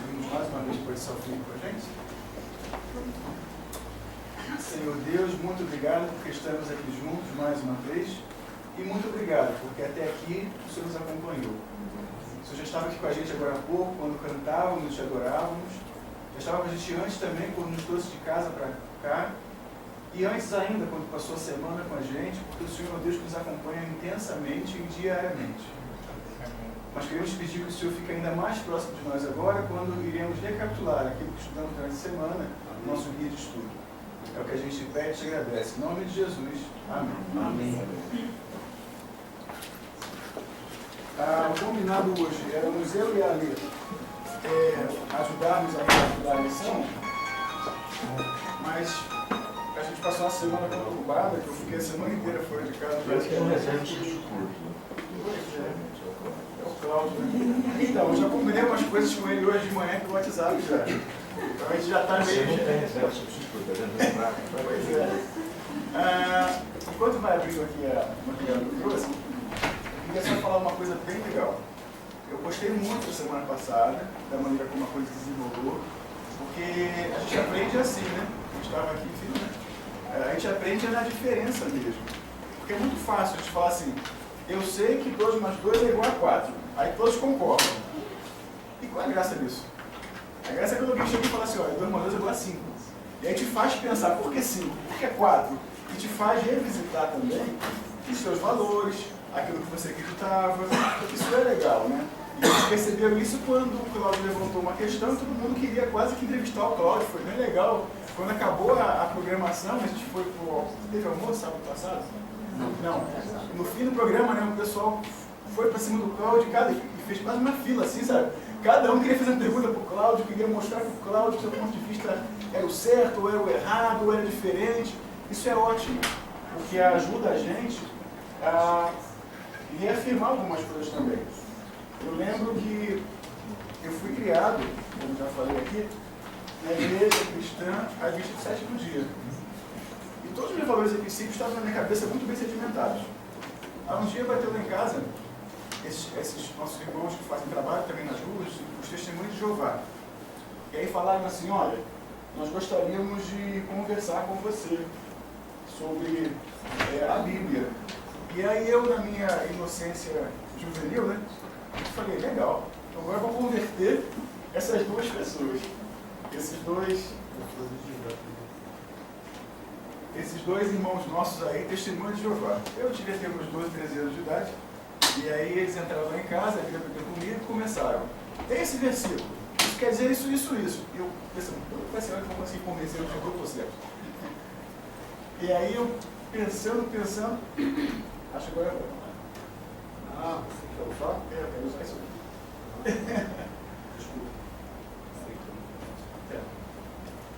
Pedimos mais uma vez por esse salve com a gente. Senhor Deus, muito obrigado porque estamos aqui juntos mais uma vez. E muito obrigado porque até aqui o Senhor nos acompanhou. O Senhor já estava aqui com a gente agora há pouco, quando cantávamos, te adorávamos. Já estava com a gente antes também, quando nos trouxe de casa para cá. E antes ainda, quando passou a semana com a gente, porque o Senhor é o Deus que nos acompanha intensamente e diariamente. Mas queremos pedir que o Senhor fique ainda mais próximo de nós agora, quando iremos recapitular aquilo que estudamos durante a semana, no nosso guia de estudo. É o que a gente pede e te agradece. Em nome de Jesus. Amém. Amém. O combinado hoje éramos eu e a Ali ajudarmos a recapitular a lição, mas a gente passou uma semana conturbada, que eu fiquei a semana inteira fora de casa. Parece que não recebe discurso. É o Cláudio, né? Então, eu já combinei algumas coisas com ele hoje de manhã pelo WhatsApp já. Então a gente já está meio... Você não recebe substituto, está dentro. Pois é. Enquanto vai abrindo aqui a material que eu trouxe, eu queria só falar uma coisa bem legal. Eu gostei muito da semana passada, da maneira como a coisa se desenrolou, porque a gente aprende assim, né? A gente estava aqui, filho, né? A gente aprende na diferença mesmo. Porque é muito fácil a gente falar assim, eu sei que 2 mais 2 é igual a 4. Aí todos concordam. E qual é a graça disso? A graça é quando alguém chega e fala assim, olha, 2 mais 2 é igual a 5. E aí te faz pensar, por que 5? Por que 4? E te faz revisitar também os seus valores, aquilo que você acreditava. Isso é legal, né? E eles perceberam isso quando o Cláudio levantou uma questão e todo mundo queria quase que entrevistar o Cláudio. Foi bem legal. Quando acabou a programação, a gente foi pro... Teve almoço sábado passado? Não. No fim do programa, né, o pessoal foi para cima do Cláudio e fez quase uma fila, assim, sabe? Cada um queria fazer uma pergunta para o Cláudio, queria mostrar que o Cláudio, do seu ponto de vista, era o certo, ou era o errado, ou era diferente. Isso é ótimo, porque ajuda a gente a reafirmar algumas coisas também. Eu lembro que eu fui criado, como já falei aqui, na igreja cristã às 27 do dia. E todos os meus valores e princípios estavam na minha cabeça muito bem sedimentados. Há um dia bateu lá em casa, esses nossos irmãos que fazem trabalho também nas ruas, os testemunhos de Jeová. E aí falaram assim, olha, nós gostaríamos de conversar com você sobre a Bíblia. E aí eu, na minha inocência juvenil, né, falei, legal, então agora eu vou converter essas 2 pessoas. Esses dois irmãos nossos aí, testemunhos de Jeová. Eu devia ter uns 12, 13 anos de idade, e aí eles entraram lá em casa, viram comigo e começaram. Tem esse versículo, isso quer dizer isso, isso, isso. E eu pensando, vai ser hora que eu vou conseguir convencer o que eu estou certo. E aí eu pensando, acho que agora você quer usar? Eu quero usar isso aqui. Desculpa.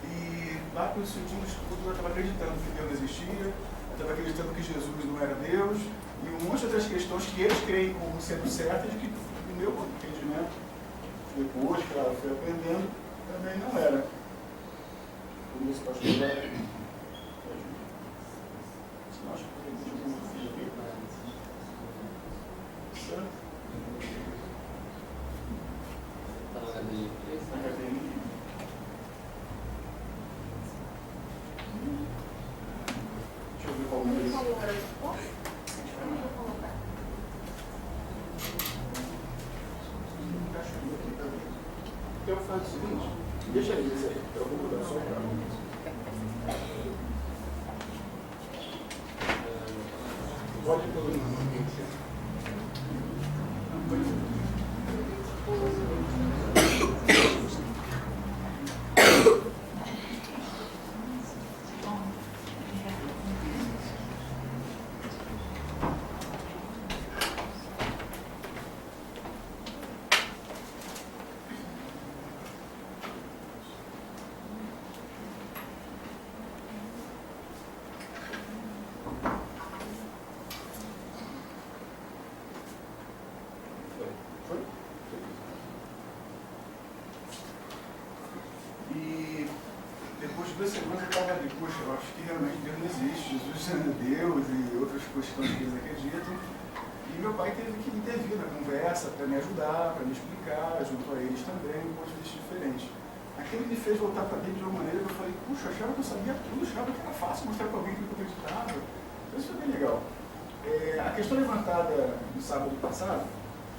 E lá para o segundo estudo eu estava acreditando que Deus não existia, eu estava acreditando que Jesus não era Deus, e um monte de outras questões que eles creem como sendo certas, que no meu entendimento, depois, claro, fui aprendendo, também não era. Por isso, pastor, senão acho que eu tenho alguma coisa aqui. Certo? Na academia. Deixa eu ver qual número é esse. Então faz o seguinte, deixa ele esse aí, eu vou mudar só para pode pelo nome. Depois de 2 semanas eu estava ali, poxa, eu acho que realmente Deus não existe, Jesus é Deus e outras questões que eles acreditam. E meu pai teve que intervir na conversa para me ajudar, para me explicar, junto a eles também, um ponto de vista aquilo me fez voltar para a Bíblia de uma maneira que eu falei, puxa, achava que eu sabia tudo, achava que era fácil mostrar para alguém que eu acreditava. Então isso foi bem legal. A questão levantada no sábado passado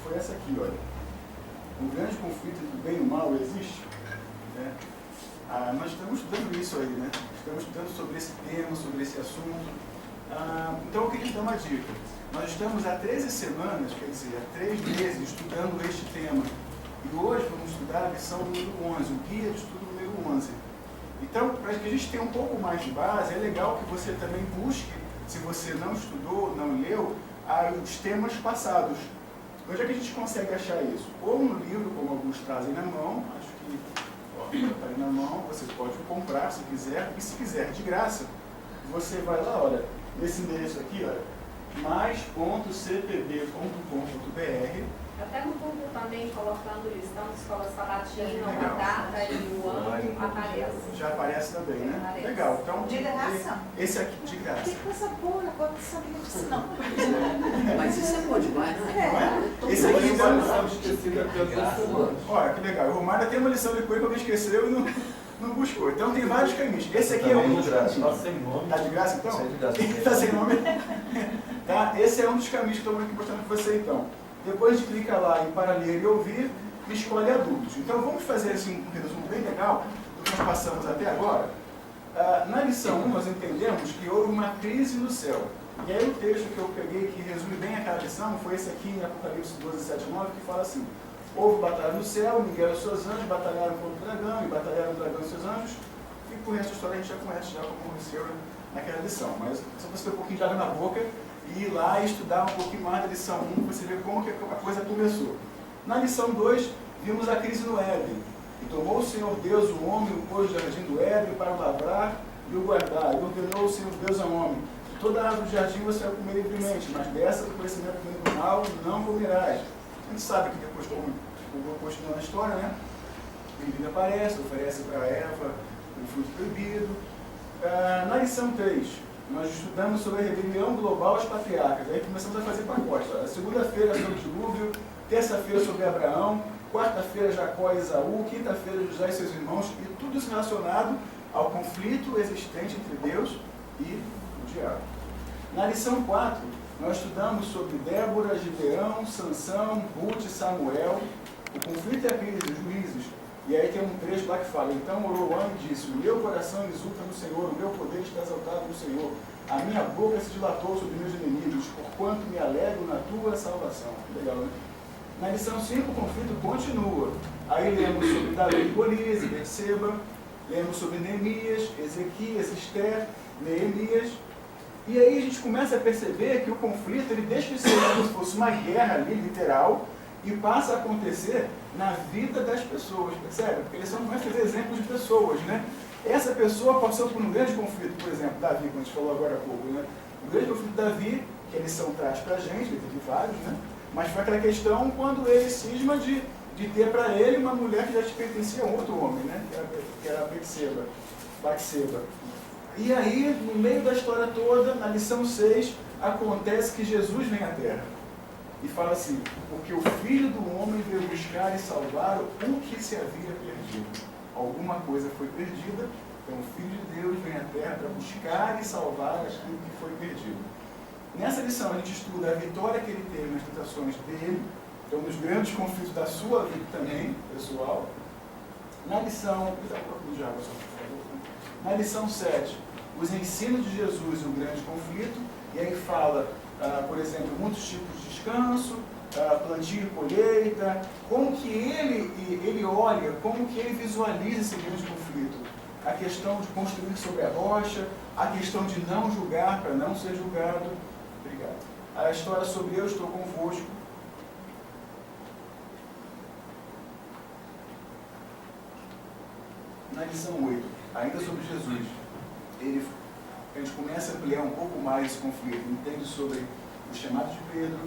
foi essa aqui, olha. O grande conflito entre o bem e o mal existe? Né? Nós estamos estudando isso aí, né? Estamos estudando sobre esse tema, sobre esse assunto. Então eu queria dar uma dica. Nós estamos há 13 semanas, quer dizer, há 3 meses, estudando este tema. E hoje vamos estudar a lição número 11, o guia de estudo número 11. Então, para que a gente tenha um pouco mais de base, é legal que você também busque, se você não estudou, não leu, os temas passados. Onde é que a gente consegue achar isso? Ou no livro, como alguns trazem na mão, acho que está aí na mão, você pode comprar se quiser, e se quiser de graça, você vai lá, olha, nesse endereço aqui, olha, mais.cpb.com.br. Até no Google também, colocando listão de escola sabatina, uma data e o ano, aparece. Já aparece também, né? Aparece. Legal. Então, De graça? Esse aqui, de graça. Que coisa boa, agora não sabia disso não. Mas isso é bom demais, né? Não é? Esse aqui, então, Graças. olha, que legal. O Romário tem uma lição de coisa que alguém esqueceu e não buscou. Então, tem vários caminhos. Esse aqui é um dos caminhos. Está sem nome. Está de graça, então? Está de graça. Está sem nome? Tá? Esse é um dos caminhos que estou aqui mostrando para você, então. Depois de clicar lá em para ler e ouvir, escolhe adultos. Então vamos fazer assim, um resumo bem legal do que nós passamos até agora. Na lição 1 nós entendemos que houve uma crise no céu. E aí o texto que eu peguei, que resume bem aquela lição, foi esse aqui em Apocalipse 12, 7, 9, que fala assim: houve batalha no céu, Miguel e seus anjos batalharam contra o dragão, e batalharam o dragão e seus anjos, e por resto da história a gente já conhece já como aconteceu naquela lição. Mas só para você ter um pouquinho de água na boca, e ir lá e estudar um pouquinho mais da lição 1, para você ver como que a coisa começou. Na lição 2, vimos a crise no Éden. E tomou o Senhor Deus o homem, o pôs no jardim do Éden para o lavrar e o guardar. E ordenou o Senhor Deus ao homem: de toda a árvore do jardim você vai comer livremente, mas dessa do conhecimento do bem e do mal não comerás. A gente sabe que depois, como continuando a história, né? O inimigo aparece, oferece para Eva o fruto proibido. Na lição 3, nós estudamos sobre a rebelião global aos patriarcas. Aí começamos a fazer pacote. A segunda-feira sobre o dilúvio, terça-feira sobre Abraão, quarta-feira Jacó e Esaú, quinta-feira José e seus irmãos, e tudo isso relacionado ao conflito existente entre Deus e o diabo. Na lição 4, nós estudamos sobre Débora, Gideão, Sansão, Ruth e Samuel, o conflito e a crise, os juízes. E aí tem um trecho lá que fala: então orou o homem e disse: o meu coração exulta no Senhor, o meu poder está exaltado no Senhor. A minha boca se dilatou sobre meus inimigos, porquanto me alegro na tua salvação. Legal, né? Na lição 5, o conflito continua. Aí lemos sobre Davi e Golias, e Betseba, lemos sobre Neemias, Ezequias, Esther, Neemias. E aí a gente começa a perceber que o conflito, ele deixa de ser como se fosse uma guerra ali, literal, e passa a acontecer na vida das pessoas, percebe? Porque eles são começam a fazer exemplos de pessoas, né? Essa pessoa passou por um grande conflito, por exemplo, Davi, como a gente falou agora há pouco, né? O grande conflito de Davi, que a lição traz pra gente, ele teve vários, né? Mas foi aquela questão quando ele cisma de ter para ele uma mulher que já pertencia a um outro homem, né? Que era Batseba. E aí, no meio da história toda, na lição 6, acontece que Jesus vem à Terra. E fala assim: porque o Filho do Homem veio buscar e salvar o que se havia perdido. Alguma coisa foi perdida, então o Filho de Deus vem à Terra para buscar e salvar aquilo que foi perdido. Nessa lição a gente estuda a vitória que ele teve nas tentações dele, que é um dos grandes conflitos da sua vida também, pessoal. Na lição... Na lição 7, os ensinos de Jesus e o grande conflito, e aí fala, por exemplo, muitos tipos de descanso, plantio e colheita, como que ele olha, como que ele visualiza esse grande conflito. A questão de construir sobre a rocha, a questão de não julgar para não ser julgado. Obrigado. A história sobre eu estou convosco. Na lição 8, ainda sobre Jesus, a gente começa a ampliar um pouco mais esse conflito, entende sobre o chamado de Pedro,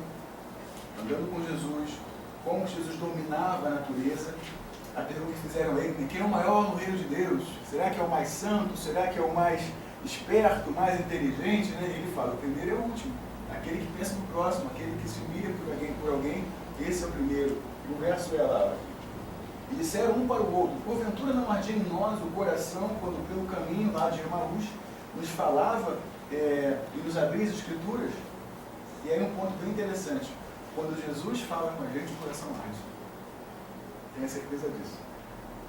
andando com Jesus, como Jesus dominava a natureza. A pergunta que fizeram a ele: quem é o maior no reino de Deus? Será que é o mais santo? Será que é o mais esperto, mais inteligente? Né? Ele fala: o primeiro é o último. Aquele que pensa no próximo, aquele que se humilha por alguém, esse é o primeiro. E o verso é lá: E disseram um para o outro: porventura não ardia em nós o coração quando pelo caminho lá de Emaús nos falava e nos abria as Escrituras? E aí um ponto bem interessante: quando Jesus fala com a gente, o coração arde. Tenha certeza disso.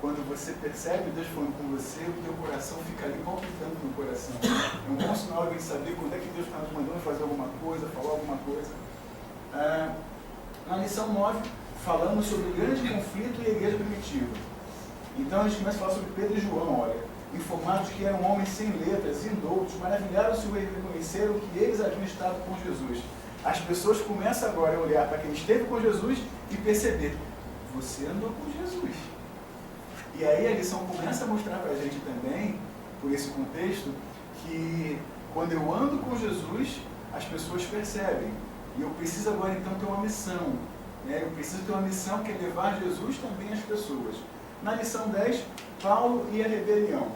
Quando você percebe Deus falando com você, o teu coração fica ali palpitando no coração. É um bom sinal de saber quando é que Deus está nos mandando fazer alguma coisa, falar alguma coisa. Na lição 9, falamos sobre o grande conflito e a igreja primitiva. Então a gente começa a falar sobre Pedro e João, olha, informados que eram homens sem letras, indoutos, maravilharam-se e reconheceram que eles haviam estado com Jesus. As pessoas começam agora a olhar para quem esteve com Jesus e perceber: você andou com Jesus. E aí a lição começa a mostrar para a gente também, por esse contexto, que quando eu ando com Jesus, as pessoas percebem. E eu preciso agora então ter uma missão. Né? Eu preciso ter uma missão que é levar Jesus também às pessoas. Na lição 10, Paulo e a rebelião.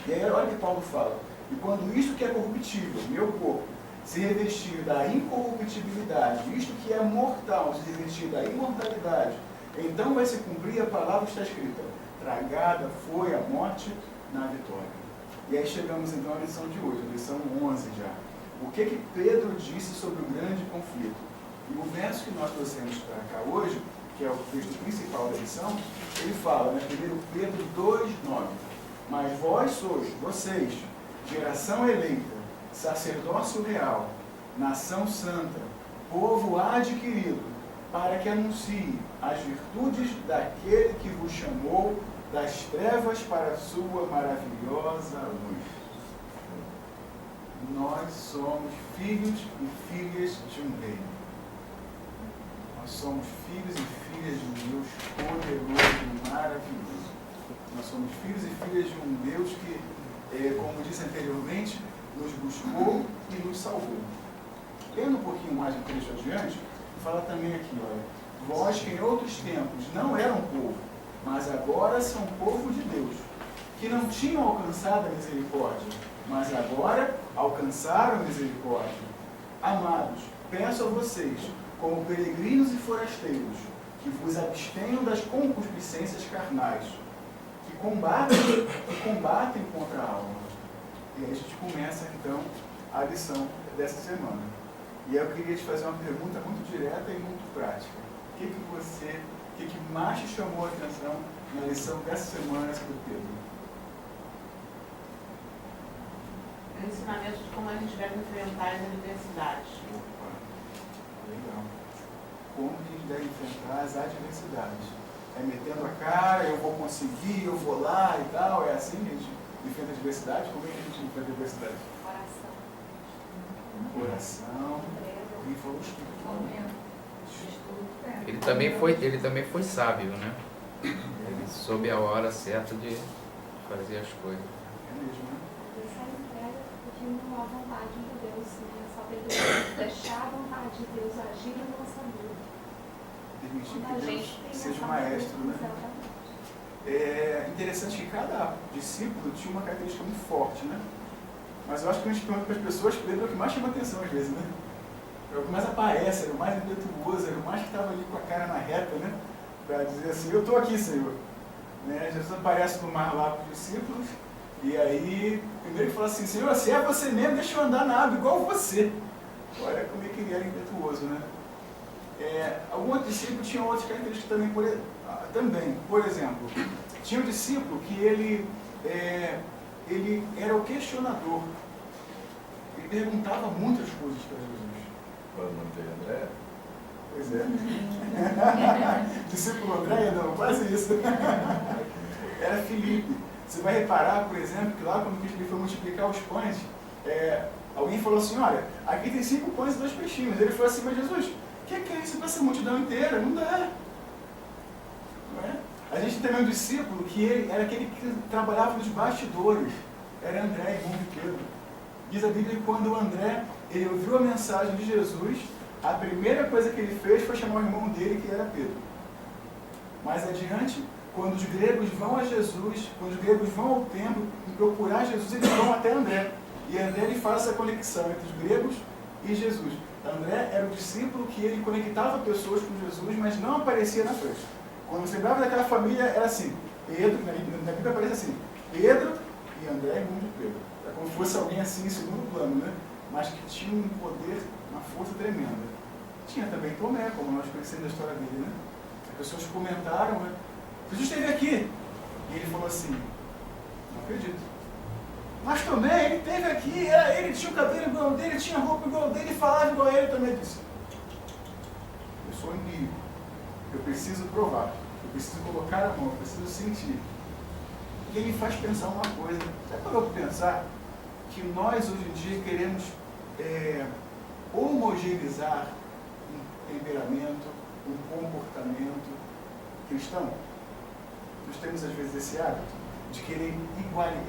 E aí olha o que Paulo fala: e quando isto que é corruptível, meu corpo, se revestir da incorruptibilidade, isto que é mortal, se revestir da imortalidade, então vai se cumprir a palavra que está escrita: tragada foi a morte na vitória. E aí chegamos então à lição de hoje, a lição 11 já. O que Pedro disse sobre o grande conflito? E o verso que nós trouxemos para cá hoje, que é o texto principal da lição, ele fala, né, 1 Pedro 2,9: mas vós sois, vocês, geração eleita, sacerdócio real, nação santa, povo adquirido, para que anuncie as virtudes daquele que vos chamou das trevas para a sua maravilhosa luz. Nós somos filhos e filhas de um rei. Nós somos filhos e filhas de um Deus poderoso e maravilhoso. Nós somos filhos e filhas de um Deus que, como disse anteriormente, nos buscou e nos salvou. Lendo um pouquinho mais um trecho adiante, fala também aqui, olha: vós que em outros tempos não eram povo, mas agora são povo de Deus, que não tinham alcançado a misericórdia, mas agora alcançaram a misericórdia. Amados, peço a vocês, como peregrinos e forasteiros, que vos abstenham das concupiscências carnais, que combatem contra a alma. E aí a gente começa então a lição dessa semana. E eu queria te fazer uma pergunta muito direta e muito prática. O que mais te chamou a atenção na lição dessa semana sobre Pedro? O ensinamento de como a gente deve enfrentar as adversidades. Opa, legal. Como que a gente deve enfrentar as adversidades? É metendo a cara, eu vou conseguir, eu vou lá e tal? É assim que a gente enfrenta a adversidade? Como é que a gente enfrenta a adversidade? Coração. Quem falou estudo? Ele também foi sábio, né? Ele soube a hora certa de fazer as coisas. É mesmo, né? Essa entrega de uma vontade de Deus, né? Saber deixar a vontade de Deus agir na nossa vida. Permitir Quando a que Deus gente tem seja o vontade, maestro, né? exatamente. É interessante que cada discípulo tinha uma característica muito forte, né? Mas eu acho que a gente pergunta para as pessoas, Pedro é o que mais chama atenção às vezes, né? É o que mais aparece, era o mais impetuoso, era o mais que estava ali com a cara na reta, né? Para dizer assim: eu estou aqui, Senhor. Né? Jesus aparece no mar lá para os discípulos, e aí, primeiro ele fala assim: Senhor, se é você mesmo, deixa eu andar na água igual você. Olha como é que ele era impetuoso, né? Alguns outros discípulos tinham outras características também. Por exemplo, tinha um discípulo que ele era o questionador. Ele perguntava muitas coisas para Jesus. Quando não tem André? Pois é. Discípulo André, não, quase isso. Era Filipe. Você vai reparar, por exemplo, que lá quando ele foi multiplicar os pães, alguém falou assim: olha, aqui tem 5 pães e 2 peixinhos. Ele falou assim: mas Jesus, o que é isso para essa multidão inteira? Não dá. Não é? A gente tem um discípulo que ele era aquele que trabalhava nos bastidores. Era André, irmão de Pedro. Diz a Bíblia que quando o André ele ouviu a mensagem de Jesus, a primeira coisa que ele fez foi chamar o irmão dele, que era Pedro. Mais adiante, quando os gregos vão a Jesus, quando os gregos vão ao templo procurar Jesus, eles vão até André. E André ele faz essa conexão entre os gregos e Jesus. André era o discípulo que ele conectava pessoas com Jesus, mas não aparecia na frente. Quando você lembrava daquela família, era assim, Pedro, na Bíblia aparece assim, Pedro e André, irmão de Pedro. É como se fosse alguém assim em segundo plano, né? Mas que tinha um poder, uma força tremenda. Tinha também Tomé, como nós conhecemos a história dele, né? As pessoas comentaram, né? Jesus esteve aqui. E ele falou assim, não acredito. Mas Tomé, ele esteve aqui, ele tinha o cabelo igual dele, tinha a roupa igual dele, falava igual a ele. Também disse, eu sou empírico, eu preciso provar, eu preciso colocar a mão, eu preciso sentir. E ele faz pensar uma coisa, você parou para pensar que nós hoje em dia queremos homogeneizar um temperamento, um comportamento cristão? Nós temos às vezes esse hábito de querer igualizar.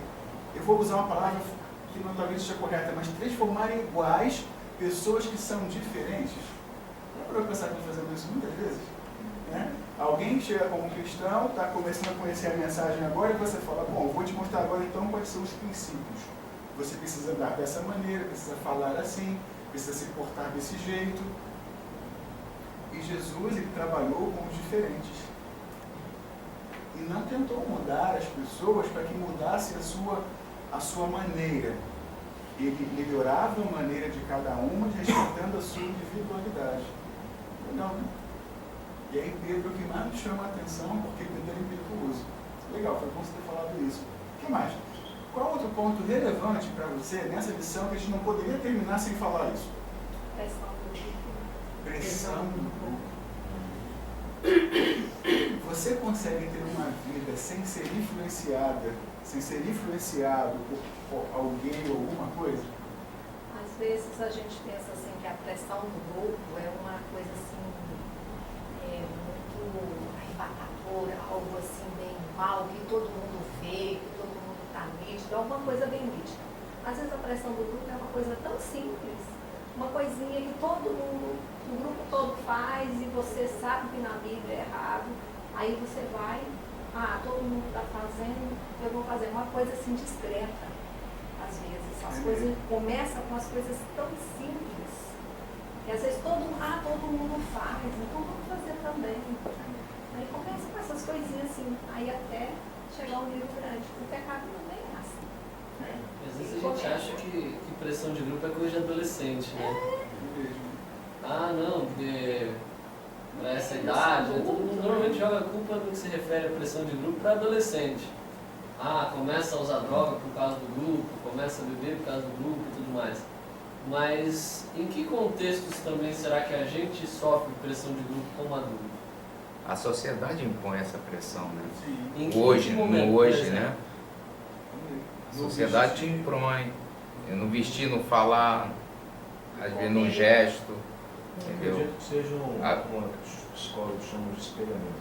Eu vou usar uma palavra que não talvez seja correta, mas transformar iguais pessoas que são diferentes. Já parou para pensar que nós fazemos isso muitas vezes? Né? Alguém chega como cristão, está começando a conhecer a mensagem agora e você fala, bom, vou te mostrar agora então quais são os princípios. Você precisa andar dessa maneira, precisa falar assim, precisa se portar desse jeito. E Jesus, ele trabalhou com os diferentes. E não tentou mudar as pessoas para que mudasse a sua maneira. Ele melhorava a maneira de cada uma, respeitando a sua individualidade. Legal, né? E aí Pedro, o que mais nos chama a atenção, porque Pedro era impetuoso. Legal, foi bom você ter falado isso. O que mais? Qual outro ponto relevante para você nessa lição que a gente não poderia terminar sem falar isso? Pressão do grupo. Pressão do grupo. Você consegue ter uma vida sem ser influenciado por alguém ou alguma coisa? Às vezes a gente pensa assim que a pressão do grupo é uma coisa assim, muito arrebatadora, algo assim bem mal, que todo mundo vê, que todo mundo está nítido, alguma coisa bem nítida. Às vezes a pressão do grupo é uma coisa tão simples, uma coisinha que todo mundo, o grupo todo faz e você sabe que na Bíblia é errado, aí você vai, todo mundo está fazendo, eu vou fazer uma coisa assim discreta. Às vezes, as coisas começam com as coisas tão simples, que às vezes todo mundo faz, então vamos fazer também. Aí começa com essas coisinhas assim, aí até chegar a um nível grande. O pecado também é assim. Às vezes a gente acha que pressão de grupo é coisa de adolescente, né? Não, porque para essa idade, todo mundo normalmente joga a culpa do que se refere à pressão de grupo para adolescente. Começa a usar droga por causa do grupo, começa a beber por causa do grupo e tudo mais. Mas em que contextos também será que a gente sofre pressão de grupo como adulto? A sociedade impõe essa pressão, né? Em Hoje, que momento, hoje, né? A sociedade te impõe. No vestir, no falar, às vezes no gesto. Entendeu? Acredito que seja uma psicólogos chamam de espelhamento.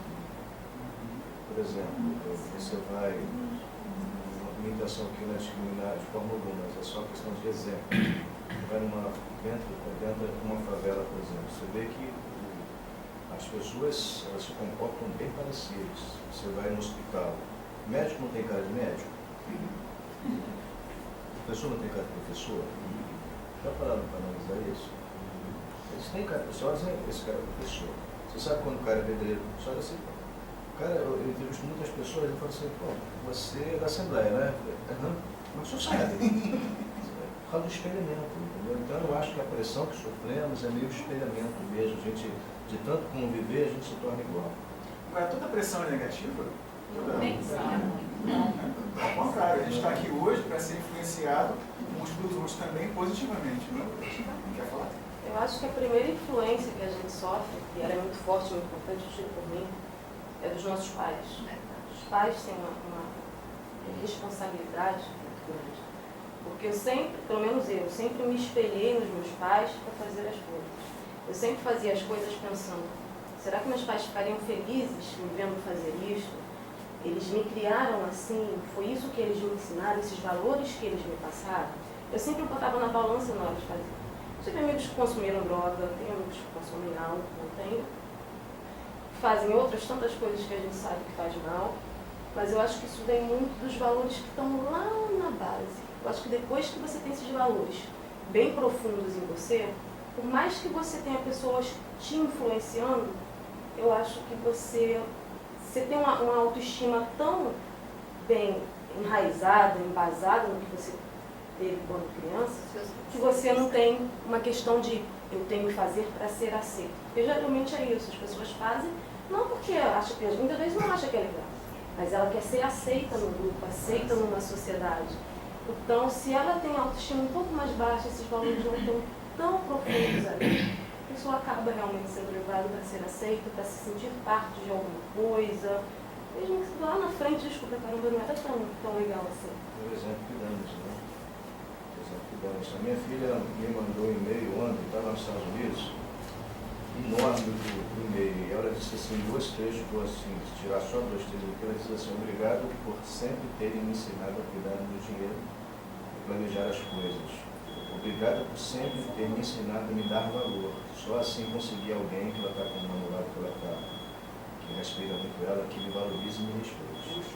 Por exemplo, você vai, uma limitação aqui não é discriminar de forma alguma, mas é só questão de exemplo. Você vai dentro de uma favela, por exemplo, você vê que as pessoas elas se comportam bem parecidas. Você vai no hospital, o médico não tem cara de médico, a pessoa não tem cara de professor. Já pararam para analisar isso? Eles têm cara de professor, esse cara é professor. Você sabe quando o cara é pedreiro? Só assim, cara, eu entrevisto muitas pessoas e falo assim, você é da Assembleia, né? Não, mas só sabe. Por causa do espelhamento, entendeu? Então eu acho que a pressão que sofremos é meio espelhamento mesmo. A gente, de tanto conviver, a gente se torna igual. Agora, toda pressão é negativa? Nem sempre. Ao contrário, a gente está aqui hoje para ser influenciado uns pelos outros também positivamente. Não quer falar? Eu acho que a primeira influência que a gente sofre, e ela é muito forte, muito importante, eu digo por mim, é dos nossos pais. Os pais têm uma responsabilidade muito grande. Porque eu sempre, pelo menos eu sempre me espelhei nos meus pais para fazer as coisas. Eu sempre fazia as coisas pensando, será que meus pais ficariam felizes me vendo fazer isso? Eles me criaram assim, foi isso que eles me ensinaram, esses valores que eles me passaram. Eu sempre botava na balança na hora de fazer. Tive amigos que consumiram droga, tenho amigos que consomem álcool, tenho, fazem outras tantas coisas que a gente sabe que faz mal, mas eu acho que isso vem muito dos valores que estão lá na base. Eu acho que depois que você tem esses valores bem profundos em você, por mais que você tenha pessoas te influenciando, eu acho que você você tem uma autoestima tão bem enraizada, embasada no que você teve quando criança, que você não tem uma questão de eu tenho que fazer para ser aceito. Porque geralmente é isso, as pessoas fazem, não porque acha que, muitas vezes não acha que é legal, mas ela quer ser aceita no grupo, aceita numa sociedade. Então, se ela tem autoestima um pouco mais baixa, esses valores não estão tão profundos ali, a pessoa acaba realmente sendo levada para ser aceita, para se sentir parte de alguma coisa. Mesmo que lá na frente descubra, caramba, não era tão legal assim. Por exemplo que damos, né? Por exemplo que damos. A minha filha me mandou um e-mail ontem, estava nos Estados Unidos, enorme do e-mail. E ela disse assim, 2 trechos, vou assim, tirar só 2 trechos aqui, ela disse assim, obrigado por sempre terem me ensinado a cuidar do meu dinheiro e planejar as coisas. Obrigado por sempre ter me ensinado a me dar valor. Só assim consegui alguém que ela está com um namorado que ela está, que respeita muito ela, que me valorize e me respeite.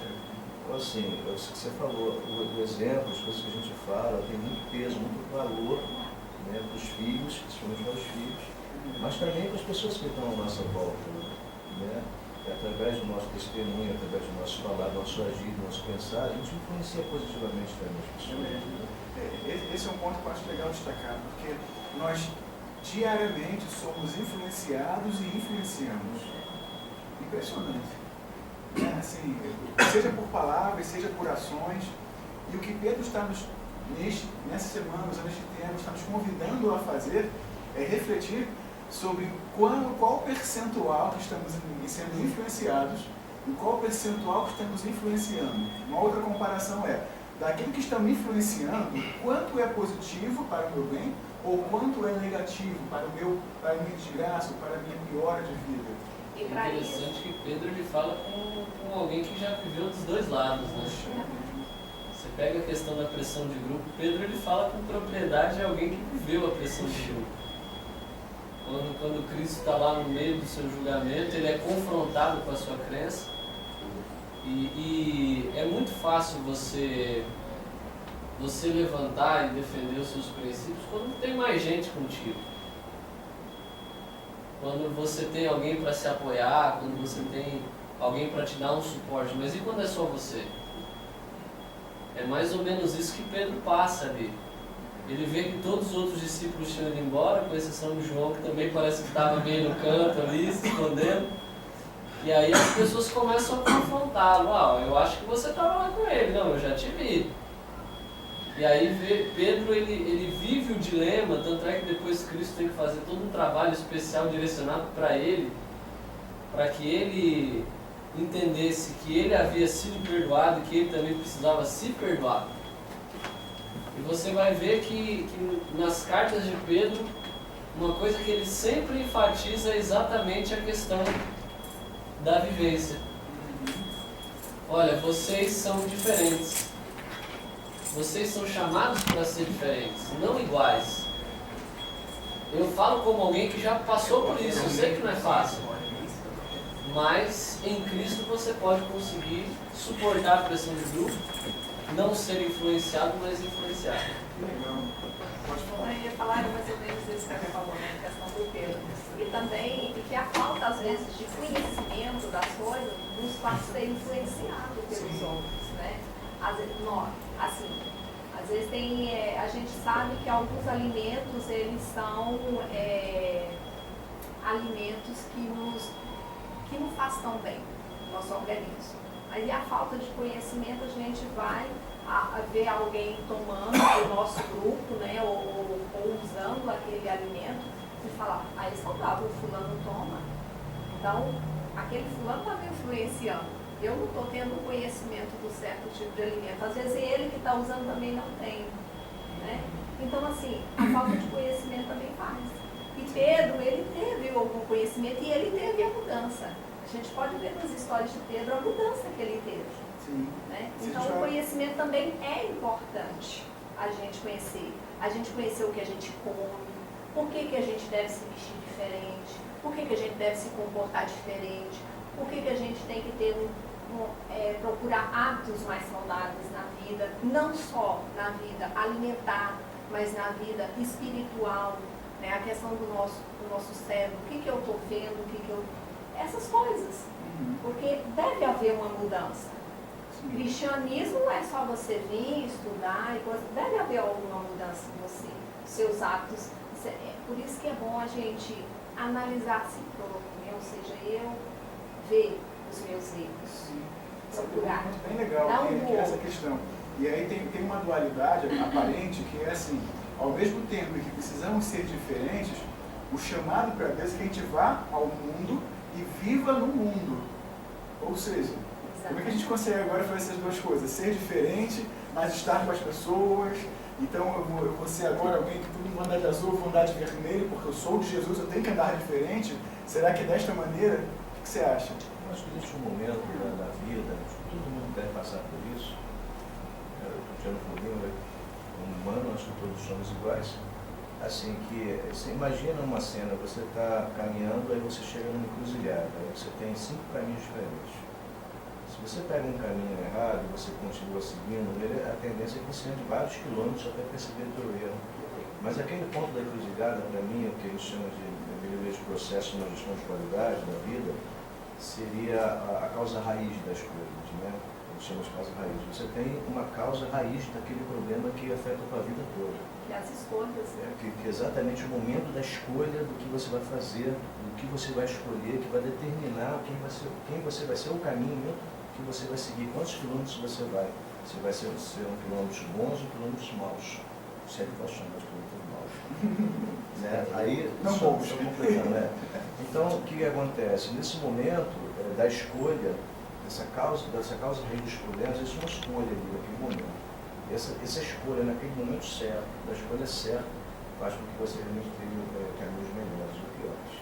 Então assim, é isso que você falou, o exemplo, as coisas que a gente fala, tem muito peso, muito valor, né, para os filhos, principalmente para os filhos, mas também para as pessoas que estão à nossa volta, né? E através do nosso testemunho, através do nosso falar, do nosso agir, do nosso pensar, a gente influencia positivamente também as pessoas. Esse é um ponto que eu acho legal destacar, porque nós diariamente somos influenciados e influenciamos. Impressionante. Assim, seja por palavras, seja por ações. E o que Pedro está nessa semana, usando este tema, está nos convidando a fazer é refletir sobre qual percentual que estamos sendo influenciados e qual percentual que estamos influenciando. Uma outra comparação é, daquilo que estamos influenciando, quanto é positivo para o meu bem ou quanto é negativo para a minha desgraça, para a minha piora de vida. É interessante que Pedro ele fala com alguém que já viveu dos dois lados, né? Você pega a questão da pressão de grupo, Pedro ele fala com propriedade de alguém que viveu a pressão de grupo. Quando Cristo está lá no meio do seu julgamento, ele é confrontado com a sua crença. E é muito fácil você levantar e defender os seus princípios quando não tem mais gente contigo. Quando você tem alguém para se apoiar, quando você tem alguém para te dar um suporte. Mas e quando é só você? É mais ou menos isso que Pedro passa ali. Ele vê que todos os outros discípulos tinham ido embora, com exceção de João, que também parece que estava meio no canto ali, se escondendo. E aí as pessoas começam a confrontá-lo. Eu acho que você estava lá com ele. Não, eu já te vi. E aí Pedro, ele vive o dilema, tanto é que depois Cristo tem que fazer todo um trabalho especial direcionado para ele, para que ele entendesse que ele havia sido perdoado e que ele também precisava se perdoar. E você vai ver que nas cartas de Pedro, uma coisa que ele sempre enfatiza é exatamente a questão da vivência. Olha, vocês são diferentes. Vocês são chamados para ser diferentes, não iguais. Eu falo como alguém que já passou por isso, eu sei que não é fácil. Mas em Cristo você pode conseguir suportar a pressão de grupo, não ser influenciado, mas influenciar. Eu ia falar mais ou menos isso que você falou, né, a questão do Pedro. E também que a falta, às vezes, de conhecimento das coisas nos faz ser influenciado pelos outros, né? Às vezes, às vezes a gente sabe que alguns alimentos, eles são alimentos que não fazem tão bem no nosso organismo. Mas e a falta de conhecimento, a gente vai ver alguém tomando do nosso grupo, né, ou usando aquele alimento e falar, é saudável, o fulano toma. Então, aquele fulano está me influenciando. Eu não estou tendo conhecimento do certo tipo de alimento. Às vezes ele que está usando também não tem. Né? Então, assim, a falta de conhecimento também faz. E Pedro, ele teve algum conhecimento e ele teve a mudança. A gente pode ver nas histórias de Pedro a mudança que ele teve. Sim. Né? Então, o conhecimento também é importante a gente conhecer. A gente conhecer o que a gente come, por que a gente deve se vestir diferente, por que a gente deve se comportar diferente, por que a gente tem que ter procurar hábitos mais saudáveis na vida, não só na vida alimentar, mas na vida espiritual, né? A questão do nosso cérebro, o que eu estou vendo, essas coisas. Porque deve haver uma mudança. Cristianismo não é só você vir, estudar e coisa. Deve haver alguma mudança em você, seus hábitos. Por isso que é bom a gente analisar a si próprio, né? Ou seja, eu ver os meus erros. Procurar. É bem legal que é essa questão. E aí tem uma dualidade aparente que é assim, ao mesmo tempo que precisamos ser diferentes, o chamado para Deus é que a gente vá ao mundo e viva no mundo. Ou seja, como é que a gente consegue agora fazer essas duas coisas? Ser diferente, mas estar com as pessoas. Então eu vou ser agora alguém que todo mundo vai andar de azul, eu vou andar de vermelho, porque eu sou de Jesus, eu tenho que andar diferente. Será que desta maneira? O que você acha? Eu acho que existe um momento da vida, todo mundo deve passar por isso. Eu estou tirando um pouquinho, humano, acho que todos somos iguais. Assim que, você imagina uma cena, você está caminhando, aí você chega numa encruzilhada, aí você tem 5 caminhos diferentes. Se você pega um caminho errado e você continua seguindo ele, a tendência é que você ande vários quilômetros até perceber o teu erro. Mas aquele ponto da encruzilhada, para mim, o que eles chamam de melhoria de processo na gestão de qualidade da vida, seria a causa raiz das coisas, né? Eles chamam de causa raiz. Você tem uma causa raiz daquele problema que afeta a tua vida toda. E as escolhas. Que é exatamente o momento da escolha do que você vai fazer, do que você vai escolher, que vai determinar quem você vai ser, o caminho que você vai seguir, quantos quilômetros você vai. Se vai ser quilômetros bons ou quilômetros maus. Sempre vai chamar de quilômetros maus. Né? Aí, não só completando, né? Então, o que acontece? Nesse momento da escolha, dessa causa raiz dos problemas, existe uma escolha ali naquele momento. Essa escolha naquele momento certo, da escolha certa, faz com que você realmente tenha caminhos melhores ou piores.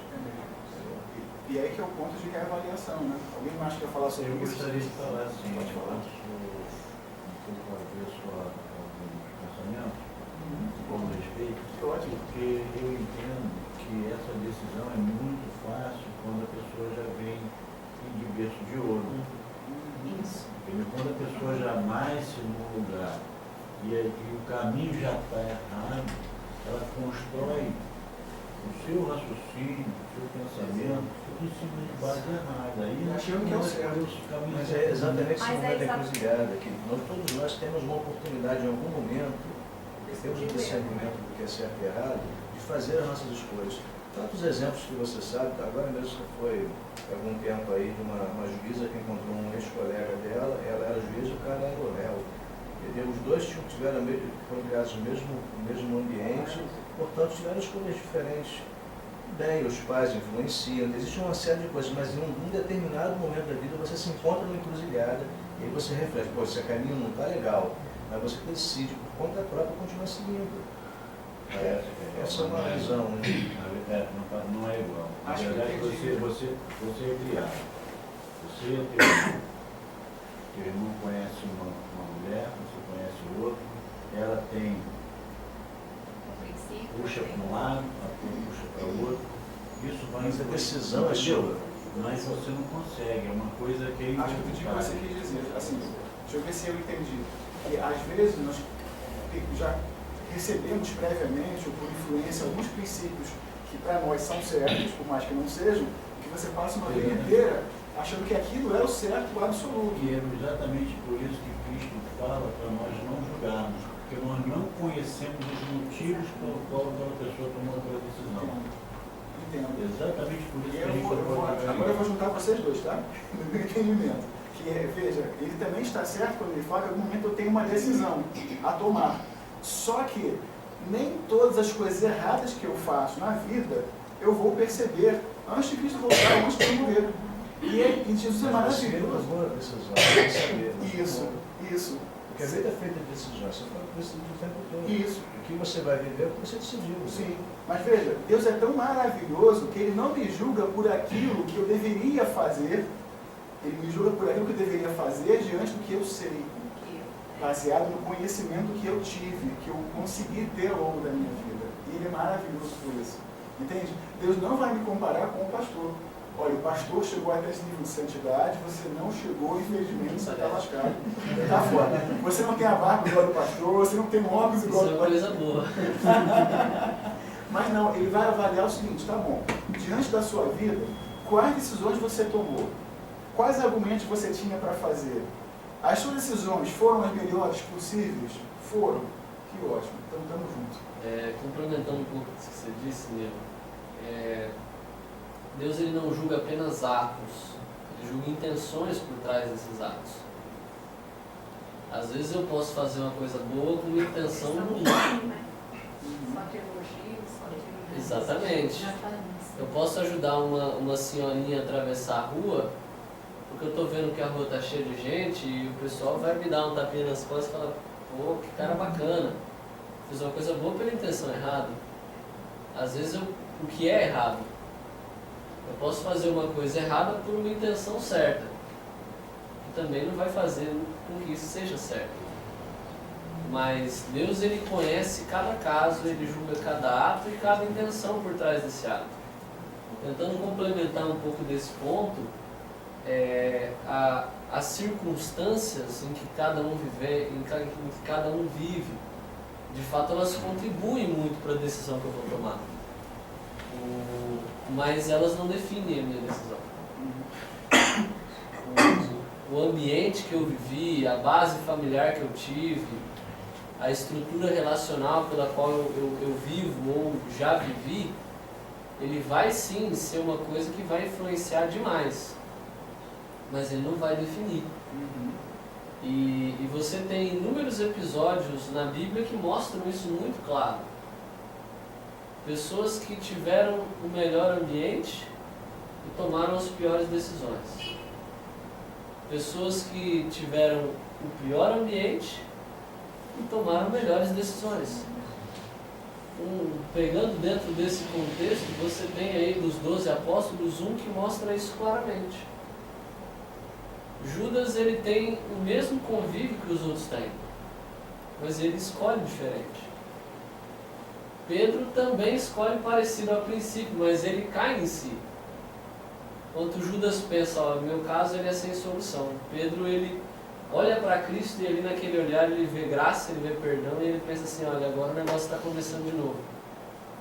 E aí que é o ponto de reavaliação, né? Alguém mais quer falar sobre isso? Eu gostaria de falar assim, pode falar um pouco a ver alguns pensamentos, com respeito, porque eu entendo que essa decisão é muito fácil quando a pessoa já vem de berço de ouro. Isso. Quando a pessoa jamais se muda e o caminho já está errado, ela constrói o seu raciocínio, o seu pensamento, tudo em cima de base errada. Aí achando que é o certo. Mas é exatamente esse momento da encruzilhada, que todos nós temos uma oportunidade em algum momento, temos um discernimento do que é certo e errado, de fazer as nossas escolhas. Tantos exemplos que você sabe, agora mesmo que foi algum tempo aí de uma juíza que encontrou um ex-colega dela, ela era juíza e o cara era o réu. Os dois foram criados no mesmo ambiente, portanto tiveram escolhas diferentes. Bem, os pais influenciam, existe uma série de coisas, mas em um determinado momento da vida você se encontra numa encruzilhada e aí você reflete, pô, esse caminho não está legal, mas você decide por conta própria continuar seguindo. Essa é uma visão, né? Não é igual. Na Acho verdade, que você é criado. Você é teu irmão conhece uma mulher, você conhece o outro, ela tem, puxa para um lado, puxa para o outro. Isso vai. Mas a decisão é sua. Mas você não consegue, é uma coisa que é acho que eu entendi o que você quis dizer. Assim, deixa eu ver se eu entendi. Que às vezes nós já recebemos previamente ou por influência alguns princípios que para nós são certos, por mais que não sejam, que você passa uma vida inteira achando que aquilo é o certo, o absoluto. E é exatamente por isso que Cristo fala para nós não julgarmos, porque nós não conhecemos os motivos pelo qual aquela pessoa tomou aquela decisão. Entendo. Exatamente por isso que a gente pode julgar. Agora eu vou juntar vocês dois, tá? No meu entendimento. Que é, veja, ele também está certo quando ele fala que em algum momento eu tenho uma decisão a tomar. Só que nem todas as coisas erradas que eu faço na vida eu vou perceber antes de Cristo voltar, antes de eu morrer. E Jesus é maravilhoso. Isso. Porque a vida é feita de decisões, você fala com isso o tempo todo. Isso. O que você vai viver é o que você decidiu. Sim. Mas veja, Deus é tão maravilhoso que Ele não me julga por aquilo que eu deveria fazer, Ele me julga por aquilo que eu deveria fazer diante do que eu sei. Baseado no conhecimento que eu tive, que eu consegui ter ao longo da minha vida. E Ele é maravilhoso por isso. Entende? Deus não vai me comparar com o pastor. Olha, o pastor chegou até esse nível de santidade, você não chegou, infelizmente, você está lascado. Está fora. Você não tem a barba igual do pastor, você não tem um óculos igual do pastor. Isso é uma coisa boa. Mas não, ele vai avaliar o seguinte, tá bom, diante da sua vida, quais decisões você tomou? Quais argumentos você tinha para fazer? As suas decisões foram as melhores possíveis? Foram. Que ótimo. Então, estamos juntos. Complementando um pouco o que você disse, Nilo, Deus ele não julga apenas atos, ele julga intenções por trás desses atos. Às vezes eu posso fazer uma coisa boa com uma intenção ruim. Só de elogio, só de... Exatamente. Eu posso ajudar uma senhorinha a atravessar a rua, porque eu estou vendo que a rua está cheia de gente e o pessoal vai me dar um tapinha nas costas e falar, pô, que cara bacana. Fiz uma coisa boa pela intenção errada. Às vezes o que é errado. Eu posso fazer uma coisa errada por uma intenção certa, que também não vai fazer com que isso seja certo. Mas Deus ele conhece cada caso, ele julga cada ato e cada intenção por trás desse ato. Tentando complementar um pouco desse ponto, as circunstâncias em que cada um vive, de fato elas contribuem muito para a decisão que eu vou tomar. Mas elas não definem a minha decisão. O ambiente que eu vivi, a base familiar que eu tive, a estrutura relacional pela qual eu vivo ou já vivi, ele vai sim ser uma coisa que vai influenciar demais, mas ele não vai definir. E você tem inúmeros episódios na Bíblia que mostram isso muito claro. Pessoas que tiveram o melhor ambiente e tomaram as piores decisões. Pessoas que tiveram o pior ambiente e tomaram melhores decisões. Pegando dentro desse contexto, você tem aí dos 12 apóstolos um que mostra isso claramente. Judas ele tem o mesmo convívio que os outros têm, mas ele escolhe diferente. Pedro também escolhe parecido a princípio, mas ele cai em si. Enquanto Judas pensa, no meu caso ele é sem solução. Pedro ele olha para Cristo e ali naquele olhar ele vê graça, ele vê perdão e ele pensa assim, olha, agora o negócio está começando de novo.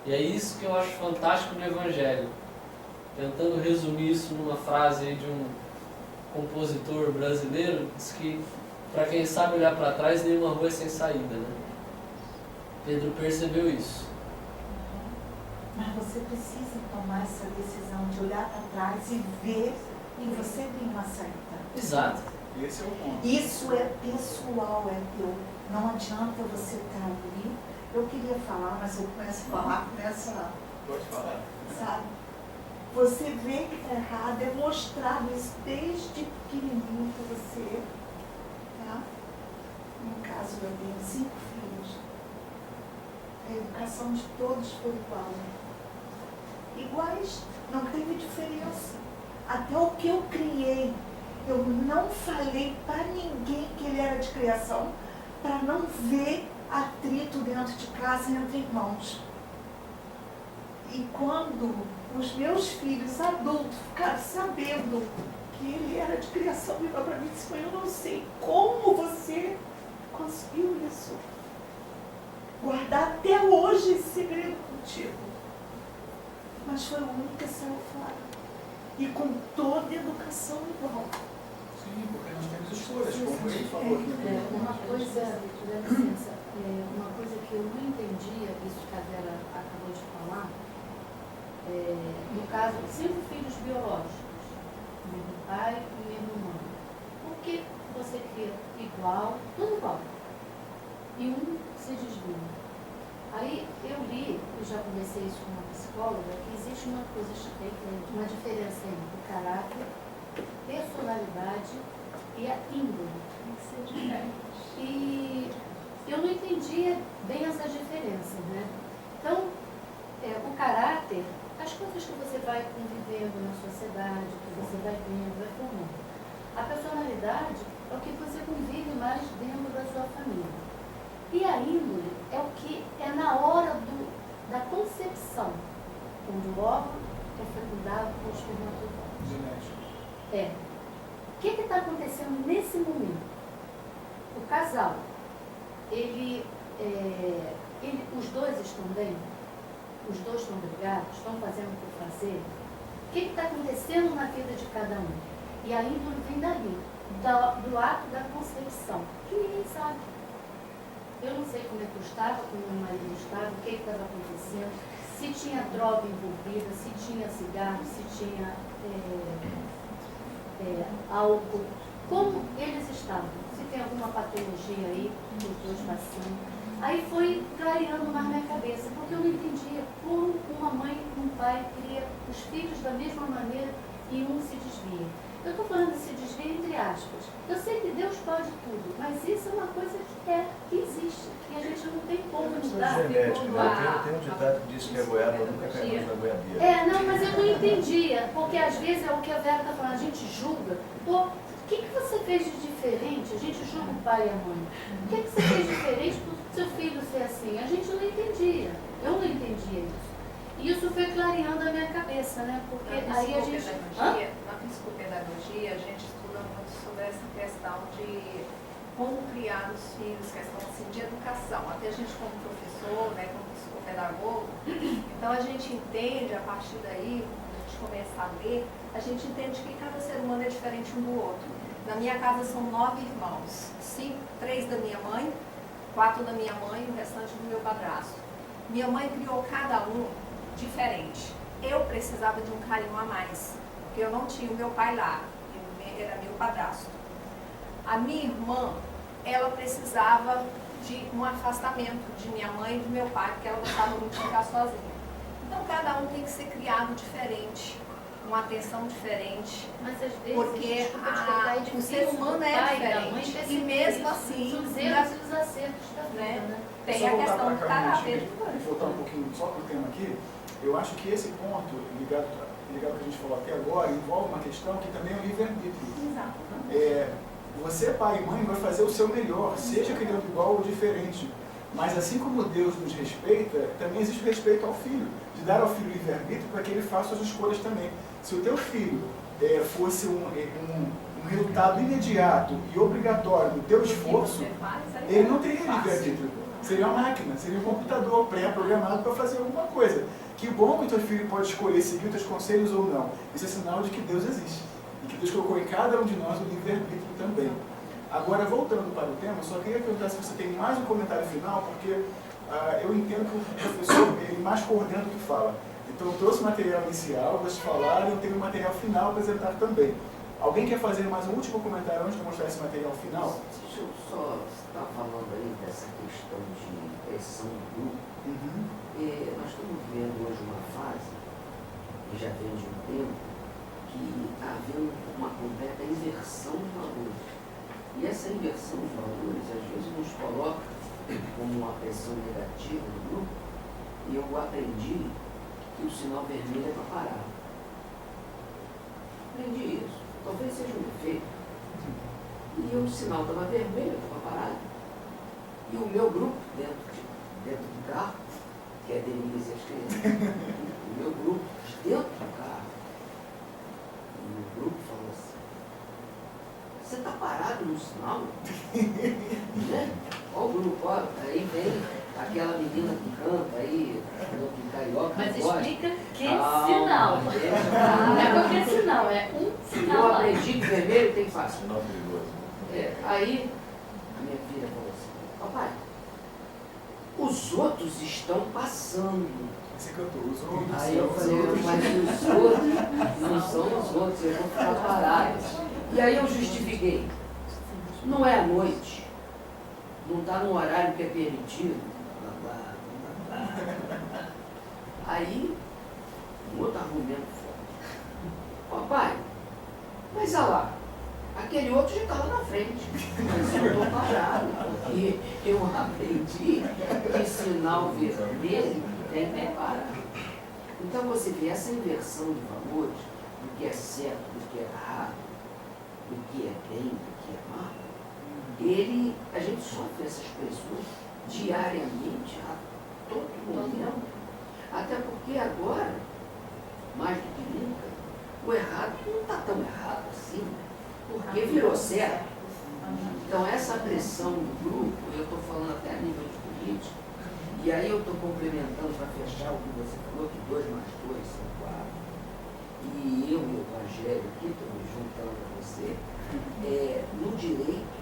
E é isso que eu acho fantástico no Evangelho. Tentando resumir isso numa frase aí de um compositor brasileiro, diz que para quem sabe olhar para trás, nenhuma rua é sem saída, né? Pedro percebeu isso. Mas você precisa tomar essa decisão de olhar para trás e ver que você tem uma saída. Exato. Esse é o ponto. Isso é pessoal, é teu. Não adianta você estar ali. Eu queria falar, mas eu começo a falar, Pode falar. sabe? Você vê que está errado, é mostrado isso desde pequenininho para você. Tá? No caso, eu tenho 5 filhos. A educação de todos foi igual. Iguais, não teve diferença. Até o que eu criei, eu não falei para ninguém que ele era de criação, para não ver atrito dentro de casa entre irmãos. E quando os meus filhos adultos ficaram sabendo que ele era de criação, virou para mim e disse, eu não sei como você conseguiu isso. Guardar até hoje esse segredo contigo. Mas foi o único que saiu fora. E com toda a educação igual. Sim, porque nós temos escolhas, como ele falou aqui. Uma coisa, dá licença, uma coisa que eu não entendia, isso que a Vera acabou de falar, no caso, 5 filhos biológicos, mesmo pai e mesmo mãe. Por que você cria igual, tudo igual? E um se desvia. Aí eu li, e já conversei isso com uma psicóloga, que existe uma coisa, uma diferença entre o caráter, personalidade e a índole. Tem que ser diferente. E eu não entendia bem essas diferenças, né? Então, o caráter, as coisas que você vai convivendo na sociedade, que você vai vendo, vai formando. A personalidade é o que você convive mais dentro da sua família. E a índole é o que é na hora da concepção, quando o óvulo é fecundado com o espermatozoide. O que está acontecendo nesse momento? O casal, os dois estão bem? Os dois estão brigados? Estão fazendo o que fazer? O que está acontecendo na vida de cada um? E a índole vem dali, do ato da concepção, que ninguém sabe. Eu não sei como é que eu estava, como meu marido estava, o que estava acontecendo, se tinha droga envolvida, se tinha cigarro, se tinha álcool, como eles estavam, se tem alguma patologia aí, os dois passando. Aí foi clareando mais minha cabeça, porque eu não entendia como uma mãe e um pai cria os filhos da mesma maneira e um se desvia. Eu estou falando de se desvia entre aspas. Eu sei que Deus pode tudo, mas isso é uma coisa que existe, e a gente não tem como mudar. Genética, né? Tem um ditado que diz que a goiaba nunca cai mais na goiabeira. Não, mas eu não entendia, porque às vezes é o que a Vera está falando, a gente julga. Pô, o que você fez de diferente? A gente julga o pai e a mãe. O que você fez de diferente para o seu filho ser assim? A gente não entendia. Eu não entendia isso. E isso foi clareando a minha cabeça, né? Porque aí a gente... Na psicopedagogia, a gente estuda muito sobre essa questão de como criar os filhos, questão assim, de educação. Até a gente como professor, né, como psicopedagogo, então a gente entende, a partir daí, quando a gente começa a ler, a gente entende que cada ser humano é diferente um do outro. Na minha casa são 9 irmãos, 3 da minha mãe, 4 da minha mãe e o restante do meu padrasto. Minha mãe criou cada um diferente. Eu precisava de um carinho a mais, porque eu não tinha o meu pai lá, era meu padrasto. A minha irmã, ela precisava de um afastamento de minha mãe e do meu pai, porque ela gostava muito de ficar sozinha. Então cada um tem que ser criado diferente, uma atenção diferente, mas às vezes, porque o ser humano é diferente. E mesmo assim, os erros e os acertos da vida, né? Tem a questão do caráter. E voltar um pouquinho só para o tema aqui, eu acho que esse ponto, ligado ao que a gente falou até agora, envolve uma questão que também é o livre-arbítrio. Exato. Você, pai e mãe, vai fazer o seu melhor, seja criando igual ou diferente. Mas assim como Deus nos respeita, também existe o respeito ao filho, de dar ao filho livre-arbítrio para que ele faça as escolhas também. Se o teu filho fosse um resultado imediato e obrigatório do teu esforço, ele não teria livre-arbítrio. Seria uma máquina, seria um computador pré-programado para fazer alguma coisa. Que bom que o teu filho pode escolher seguir os teus conselhos ou não. Isso é sinal de que Deus existe. E que Deus colocou em cada um de nós o livre-arbítrio também. Agora, voltando para o tema, eu só queria perguntar se você tem mais um comentário final, porque eu entendo que o professor ele mais coordena do que fala. Então, eu trouxe material inicial, vocês falaram, e eu tenho um material final a apresentar também. Alguém quer fazer mais um último comentário antes de mostrar esse material final? Deixa eu só estar falando aí dessa questão de pressão do grupo. Nós estamos vendo hoje uma fase, que já vem de um tempo, que está havendo uma completa inversão de valores. E essa inversão de valores, às vezes, nos coloca como uma pressão negativa no grupo, e eu aprendi que o sinal vermelho é para parar. Aprendi isso. Talvez seja um defeito. E o sinal estava vermelho, estava parado. E o meu grupo, dentro do carro, que é Denise e as crianças, o meu grupo, dentro do carro, e o grupo falou assim, você está parado no sinal? Né? Olha o grupo, olha, aí vem aquela menina que canta aí, que carioca. Mas gosta. explica que sinal. Não é qualquer sinal, é um sinal. Eu aprendi que vermelho tem que passar. Sinal perigoso. Aí a minha filha falou assim, papai, os outros estão passando. Esse cantor, os outros. Aí eu falei, mas os outros não são os outros, eu vou ficar parado. E aí eu justifiquei. Não é à noite. Não está no horário que é permitido. Aí, um outro argumento forte. Papai, mas olha lá, aquele outro já estava na frente. Mas eu estou parado, porque eu aprendi que sinal vermelho tem que parar. Então você vê essa inversão de valores, do que é certo, do que é errado, do que é bem, do que é mal. A gente sofre essas pressões diariamente, a todo momento. Até porque agora, mais do que nunca, o errado não está tão errado assim, porque virou certo. Então essa pressão do grupo, eu estou falando até a nível de política, e aí eu estou complementando para fechar o que você falou, que 2 mais 2 são 4. e eu e o Rogério aqui, estamos juntando a você, no direito,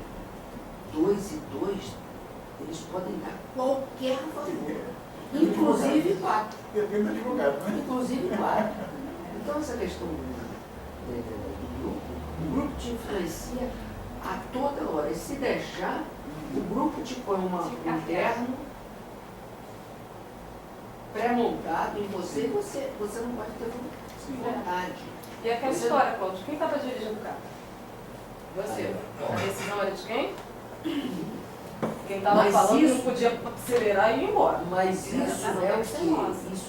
2 e 2, eles podem dar qualquer valor, inclusive 4. Depende do advogado, né? Inclusive 4. Então, essa questão do grupo, o grupo te influencia a toda hora. E se deixar, o grupo te põe um terno pré-montado em você e você não pode ter vontade. E aquela história, Cláudio, quem estava dirigindo o carro? Você. A decisão era de quem? Quem estava falando que não podia acelerar e ir embora. Mas isso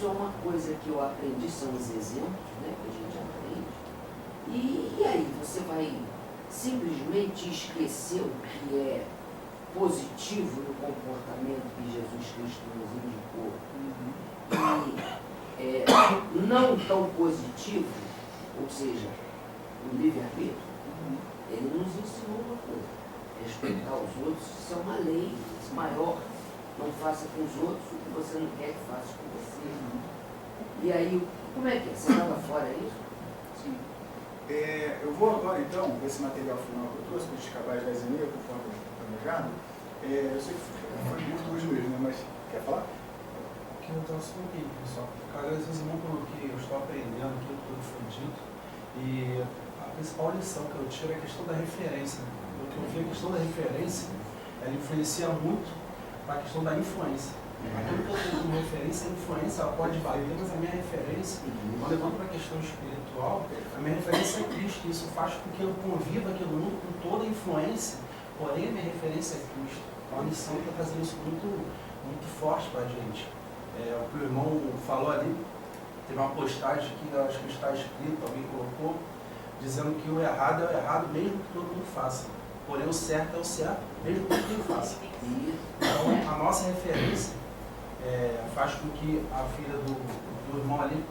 é uma coisa que eu aprendi, são os exemplos, né, que a gente aprende. E aí você vai simplesmente esquecer o que é positivo no comportamento que Jesus Cristo nos indicou e não tão positivo, ou seja, o livre-arbítrio. Ele nos ensinou uma coisa: respeitar os outros, isso é uma lei maior. Não faça com os outros o que você não quer que faça com você. E aí, como é que é? Você estava fora isso? Sim. Eu vou agora, então, com esse material final que eu trouxe, para a gente acabar às 10h30, conforme planejado. Eu sei que foi curto hoje mesmo, né? Mas quer falar? Que eu trouxe um pouquinho, pessoal. Cada vez pelo que eu estou aprendendo, aquilo que tudo foi dito. E a principal lição que eu tiro é a questão da referência. O que eu vi, a questão da referência, ela influencia muito para a questão da influência. Aquilo que eu tenho como referência, a influência, ela pode valer, mas a minha referência, quando eu vou para a questão espiritual, a minha referência é Cristo. Isso faz com que eu conviva aquele mundo com toda a influência, porém a minha referência é Cristo. É uma lição que está trazendo isso muito forte para a gente. O que o irmão falou ali, teve uma postagem que acho que está escrito, alguém colocou, dizendo que o errado é o errado mesmo que todo mundo faça. Porém o certo é o certo, mesmo que todo mundo faça. Então a nossa referência faz com que a filha do irmão ali,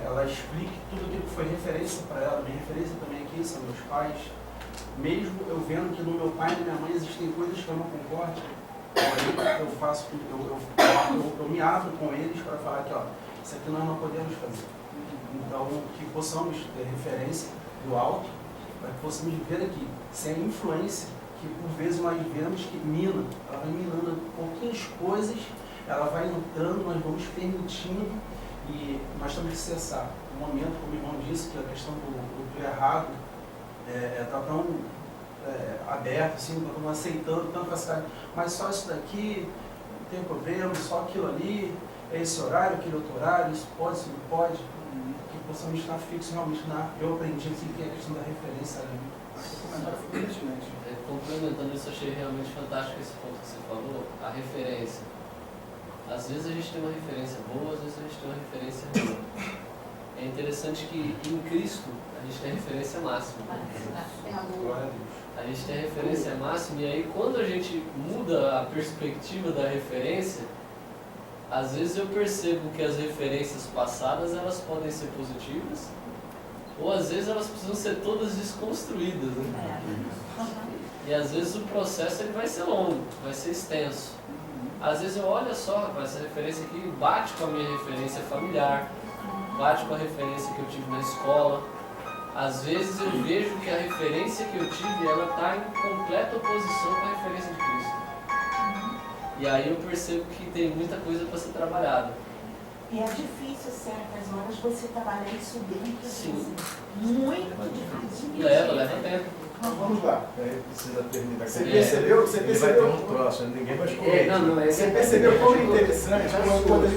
ela explique tudo aquilo que foi referência para ela. Minha referência também aqui são meus pais. Mesmo eu vendo que no meu pai e na minha mãe existem coisas que eu não concordo, eu faço, eu me abro com eles para falar que, ó, isso aqui nós não podemos fazer. Então, que possamos ter referência do alto, para que possamos ver aqui, sem a influência, que por vezes nós vemos que ela vai minando pouquinhas coisas, ela vai entrando, nós vamos permitindo, e nós temos que cessar. No momento, como o irmão disse, que a questão do errado está tão aberto, assim, não aceitando tanta facilidade, mas só isso daqui, não tem problema, só aquilo ali, é esse horário, aquele outro horário, isso pode, isso não pode, que possamos estar fixos realmente eu aprendi assim, que é a questão da referência ali. Acho que o comentário foi pertinente. Complementando isso, achei realmente fantástico esse ponto que você falou, a referência. Às vezes a gente tem uma referência boa, às vezes a gente tem uma referência ruim. É interessante que em Cristo a gente tem a referência máxima. Glória a Deus. A gente tem a referência máxima e aí quando a gente muda a perspectiva da referência, às vezes eu percebo que as referências passadas elas podem ser positivas ou às vezes elas precisam ser todas desconstruídas, né? E às vezes o processo ele vai ser longo, vai ser extenso. Às vezes eu olho só, rapaz, essa referência aqui bate com a minha referência familiar, bate com a referência que eu tive na escola. Às vezes eu vejo que a referência que eu tive, ela está em completa oposição com a referência de Cristo. E aí eu percebo que tem muita coisa para ser trabalhada. E é difícil, certas horas, você trabalhar isso dentro de Sim. você. Muito difícil. Leva tempo. Vamos lá. Precisa terminar. Você percebeu? Ele vai ter um troço, ninguém vai escolher. Você percebeu como é interessante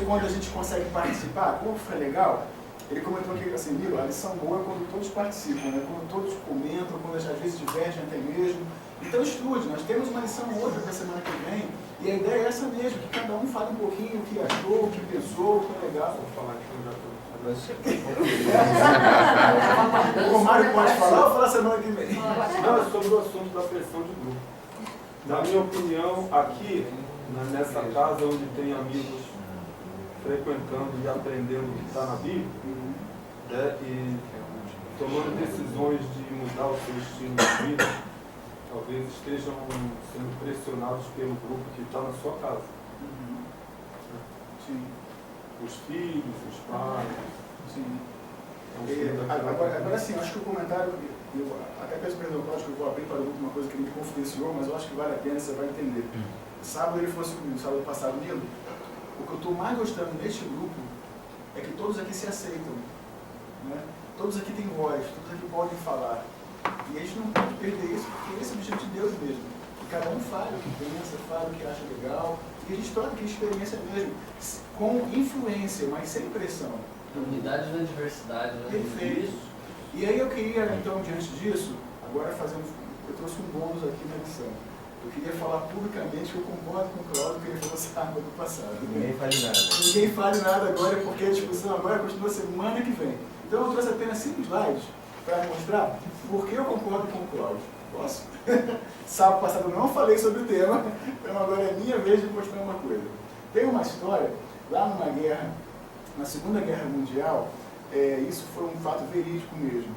quando a gente consegue participar? Como foi legal? Ele comentou aqui assim, Milo, a lição boa é quando todos participam, né? Quando todos comentam, quando às vezes divergem até mesmo. Então estude, nós temos uma lição outra para a semana que vem, e a ideia é essa mesmo, que cada um fale um pouquinho o que achou, o que pensou, o que é legal. Vou falar aqui, eu já estou. O Mário pode falar ou falar semana que vem? Não, é sobre o assunto da pressão de grupo. Na minha opinião, aqui, nessa casa onde tem amigos frequentando e aprendendo o que está na Bíblia, e tomando decisões de mudar o seu estilo de vida, talvez estejam sendo pressionados pelo grupo que está na sua casa. Sim. Os filhos, os pais. Sim. Agora sim, acho que o comentário, eu até peço perdão, Cláudio, que eu vou abrir para uma coisa que ele me confidenciou, mas eu acho que vale a pena, você vai entender. Sábado ele fosse comigo, sábado passado lindo. O que eu estou mais gostando neste grupo é que todos aqui se aceitam, né? Todos aqui têm voz, todos aqui podem falar. E a gente não pode perder isso, porque esse é o objetivo de Deus mesmo. Que cada um fale o que pensa, fale o que acha legal, e a gente troca aqui experiência mesmo, com influência, mas sem pressão. Unidade na diversidade, né? Perfeito. E aí eu queria, então, diante disso, agora eu trouxe um bônus aqui na lição. Eu queria falar publicamente que eu concordo com o Cláudio que ele falou sábado passado. Ninguém fale nada. Ninguém fale nada agora, porque a discussão agora continua semana que vem. Então eu trouxe apenas 5 slides para mostrar por que eu concordo com o Cláudio. Posso? Sábado passado eu não falei sobre o tema, então agora é minha vez de mostrar uma coisa. Tem uma história, lá numa guerra, na Segunda Guerra Mundial, isso foi um fato verídico mesmo.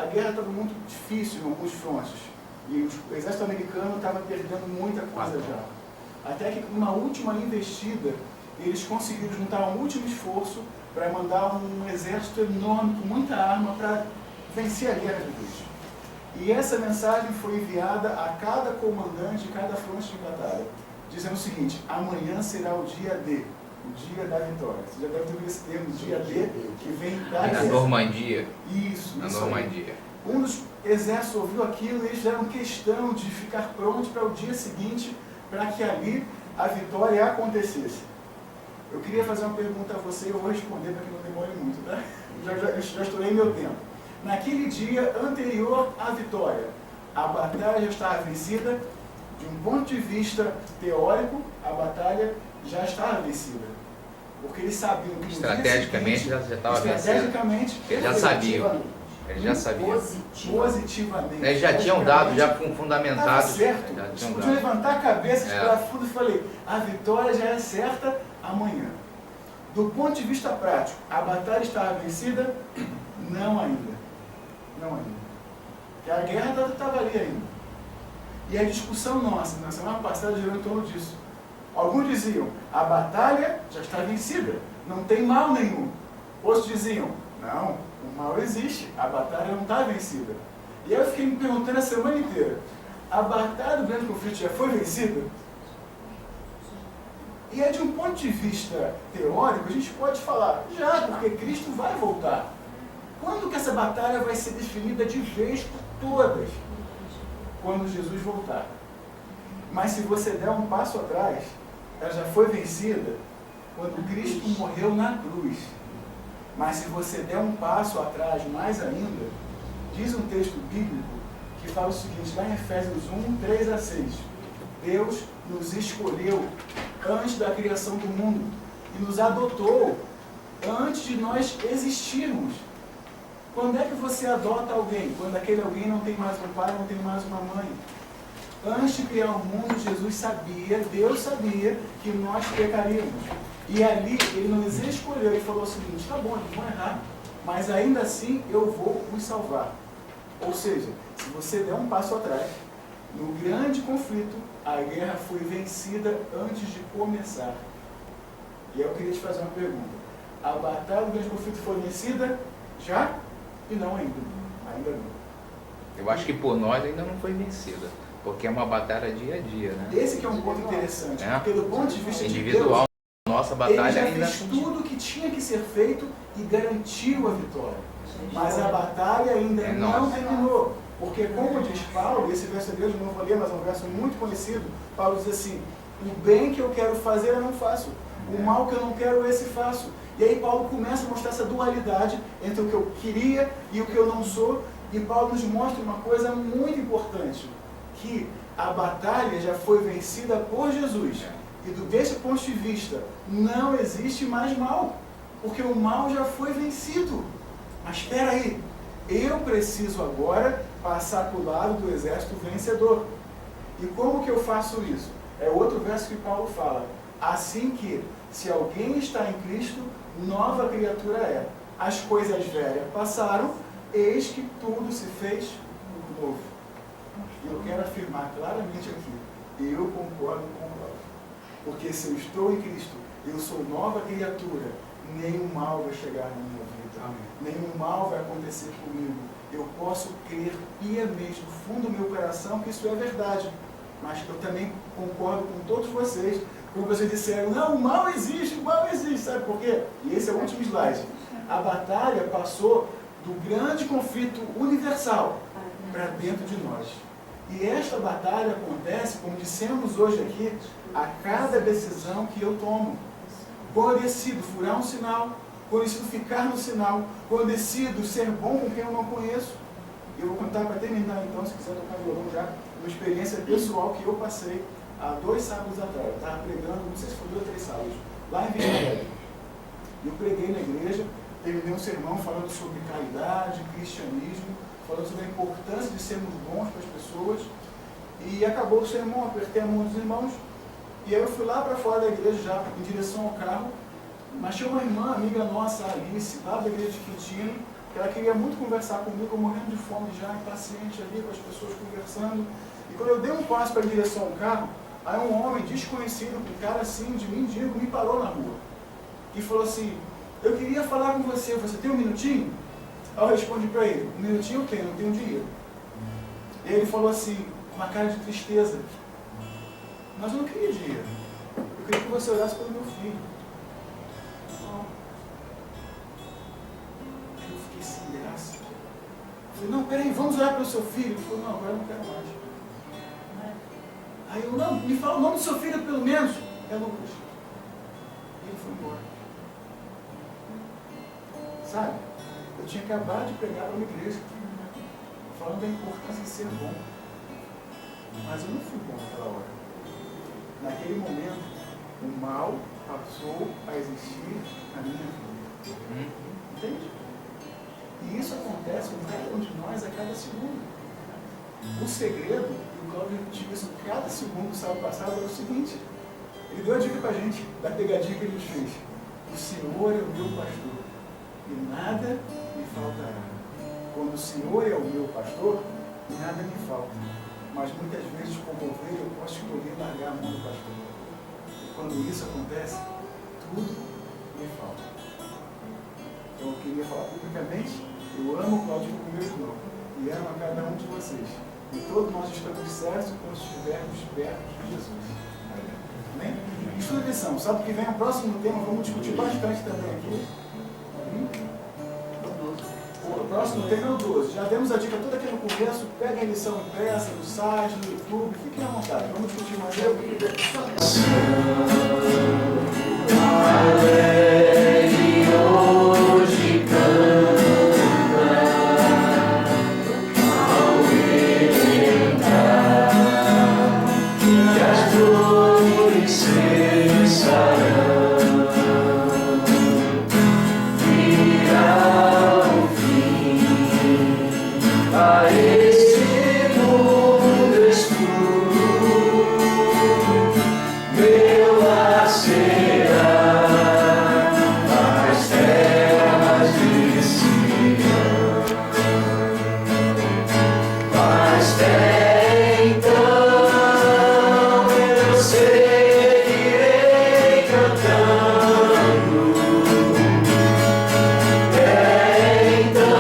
A guerra estava muito difícil em alguns frontes. E o exército americano estava perdendo muita coisa já. Até que, numa última investida, eles conseguiram juntar um último esforço para mandar um exército enorme, com muita arma, para vencer a guerra de vez. E essa mensagem foi enviada a cada comandante de cada fronte de batalha, dizendo o seguinte: amanhã será o dia D, o dia da vitória. Você já deve ter ouvido esse termo, dia D, que vem da Na Normandia. Isso, na isso Normandia. Aí. Um dos exércitos ouviu aquilo e eles fizeram questão de ficar prontos para o dia seguinte, para que ali a vitória acontecesse. Eu queria fazer uma pergunta a você e eu vou responder para que não demore muito, tá? Já estourei meu tempo. Naquele dia anterior à vitória, a batalha já estava vencida. De um ponto de vista teórico, a batalha já estava vencida. Porque eles sabiam que estrategicamente já estava vencida. Estrategicamente, eles já sabiam. Eles já sabiam. Positivamente. Eles já tinham dado, já fundamentados. Certo. Já tinham dado. Levantar a cabeça, esperar fundo e falei, a vitória já é certa amanhã. Do ponto de vista prático, a batalha estava vencida? Não ainda. Não ainda. Porque a guerra estava ali ainda. E a discussão nossa, na semana passada, girou em torno disso. Alguns diziam, a batalha já está vencida, não tem mal nenhum. Outros diziam, não, o mal existe, a batalha não está vencida. E aí eu fiquei me perguntando a semana inteira, a batalha do grande conflito já foi vencida? E é de um ponto de vista teórico, a gente pode falar, já, porque Cristo vai voltar. Quando que essa batalha vai ser definida de vez por todas? Quando Jesus voltar. Mas se você der um passo atrás, ela já foi vencida quando Cristo morreu na cruz. Mas se você der um passo atrás mais ainda, diz um texto bíblico que fala o seguinte, lá em Efésios 1, 3 a 6. Deus nos escolheu antes da criação do mundo e nos adotou antes de nós existirmos. Quando é que você adota alguém? Quando aquele alguém não tem mais um pai, não tem mais uma mãe. Antes de criar o mundo, Jesus sabia, Deus sabia que nós pecaríamos. E ali ele nos escolheu e falou o seguinte, tá bom, eles vão errar, mas ainda assim eu vou os salvar. Ou seja, se você der um passo atrás, no grande conflito, a guerra foi vencida antes de começar. E eu queria te fazer uma pergunta. A batalha do grande conflito foi vencida? Já? E não ainda. Ainda não. Eu acho que por nós ainda não foi vencida. Porque é uma batalha dia a dia, né? Esse que é um ponto interessante. Porque do ponto de vista individual, de Deus, nossa batalha ele já ainda fez tudo o que tinha que ser feito e garantiu a vitória. Mas a batalha ainda não terminou. Porque, como diz Paulo, esse verso de Deus, não vou ler, mas é um verso muito conhecido, Paulo diz assim, o bem que eu quero fazer eu não faço, o mal que eu não quero esse faço. E aí Paulo começa a mostrar essa dualidade entre o que eu queria e o que eu não sou, e Paulo nos mostra uma coisa muito importante, que a batalha já foi vencida por Jesus. E desse ponto de vista, não existe mais mal, porque o mal já foi vencido. Mas espera aí, eu preciso agora passar para o lado do exército vencedor. E como que eu faço isso? É outro verso que Paulo fala. Assim que, se alguém está em Cristo, nova criatura é. As coisas velhas passaram, eis que tudo se fez novo. E eu quero afirmar claramente aqui, eu concordo com o Cláudio. Porque se eu estou em Cristo, eu sou nova criatura, nenhum mal vai chegar na minha vida. Nenhum mal vai acontecer comigo. Eu posso crer piamente no fundo do meu coração que isso é verdade. Mas eu também concordo com todos vocês, quando vocês disseram, não, o mal existe, sabe por quê? E esse é o último slide. A batalha passou do grande conflito universal para dentro de nós. E esta batalha acontece, como dissemos hoje aqui, a cada decisão que eu tomo. Quando eu decido furar um sinal, quando eu decido ficar no sinal, quando eu decido ser bom com quem eu não conheço. Eu vou contar para terminar então, se quiser tocar violão já, uma experiência pessoal que eu passei há 2 sábados atrás. Eu estava pregando, não sei se foi 2 ou 3 sábados, lá em Vitória. Eu preguei na igreja, terminei um sermão falando sobre caridade, cristianismo, falando sobre a importância de sermos bons para as pessoas. E acabou o sermão, apertei a mão dos irmãos, e aí eu fui lá para fora da igreja já, em direção ao carro, mas tinha uma irmã, amiga nossa, Alice, lá da igreja de Quintino, que ela queria muito conversar comigo, morrendo de fome já, impaciente ali, com as pessoas conversando. E quando eu dei um passo para a direção ao carro, aí um homem desconhecido, um cara assim, de mendigo, me parou na rua. E falou assim, eu queria falar com você, você tem um minutinho? Aí eu respondi para ele, um minutinho eu tenho, não tenho dinheiro. E ele falou assim, com uma cara de tristeza, mas eu não queria dinheiro, eu queria que você orasse pelo meu filho. Aí eu fiquei sem graça. Eu falei, não, peraí, vamos orar pelo seu filho. Ele falou, não, agora eu não quero mais. Aí eu, não, me fala o nome do seu filho pelo menos. É Lucas. E ele foi embora. Sabe? Eu tinha acabado de pregar para uma igreja, falando da importância de ser bom. Mas eu não fui bom naquela hora. Naquele momento, o mal passou a existir na minha vida. Entende? E isso acontece com cada um de nós a cada segundo. O segredo, e o Cláudio repetiu isso cada segundo do sábado passado, é o seguinte. Ele deu a dica para a gente, da pegadinha que ele nos fez. O Senhor é o meu pastor, e nada me faltará. Quando o Senhor é o meu pastor, nada me falta. Mas muitas vezes, como ovelha, eu posso escolher largar a mão do pastor. E quando isso acontece, tudo me falta. Então eu queria falar publicamente, eu amo o Claudio como meu irmão, e amo a cada um de vocês. E todos nós estamos certos quando estivermos perto de Jesus. Amém? Estuda a lição. Sabe que vem o próximo tema, vamos discutir bastante também aqui. O próximo tema é o 12. Já demos a dica toda aqui no começo. Pega a lição impressa no site, no YouTube. Fiquem à vontade. Vamos discutir mais. Hoje canta ao ele entrar, que as dores cessarão. A este mundo escuro, meu lar será as terras de Sião. Mas até então eu seguirei cantando. Até então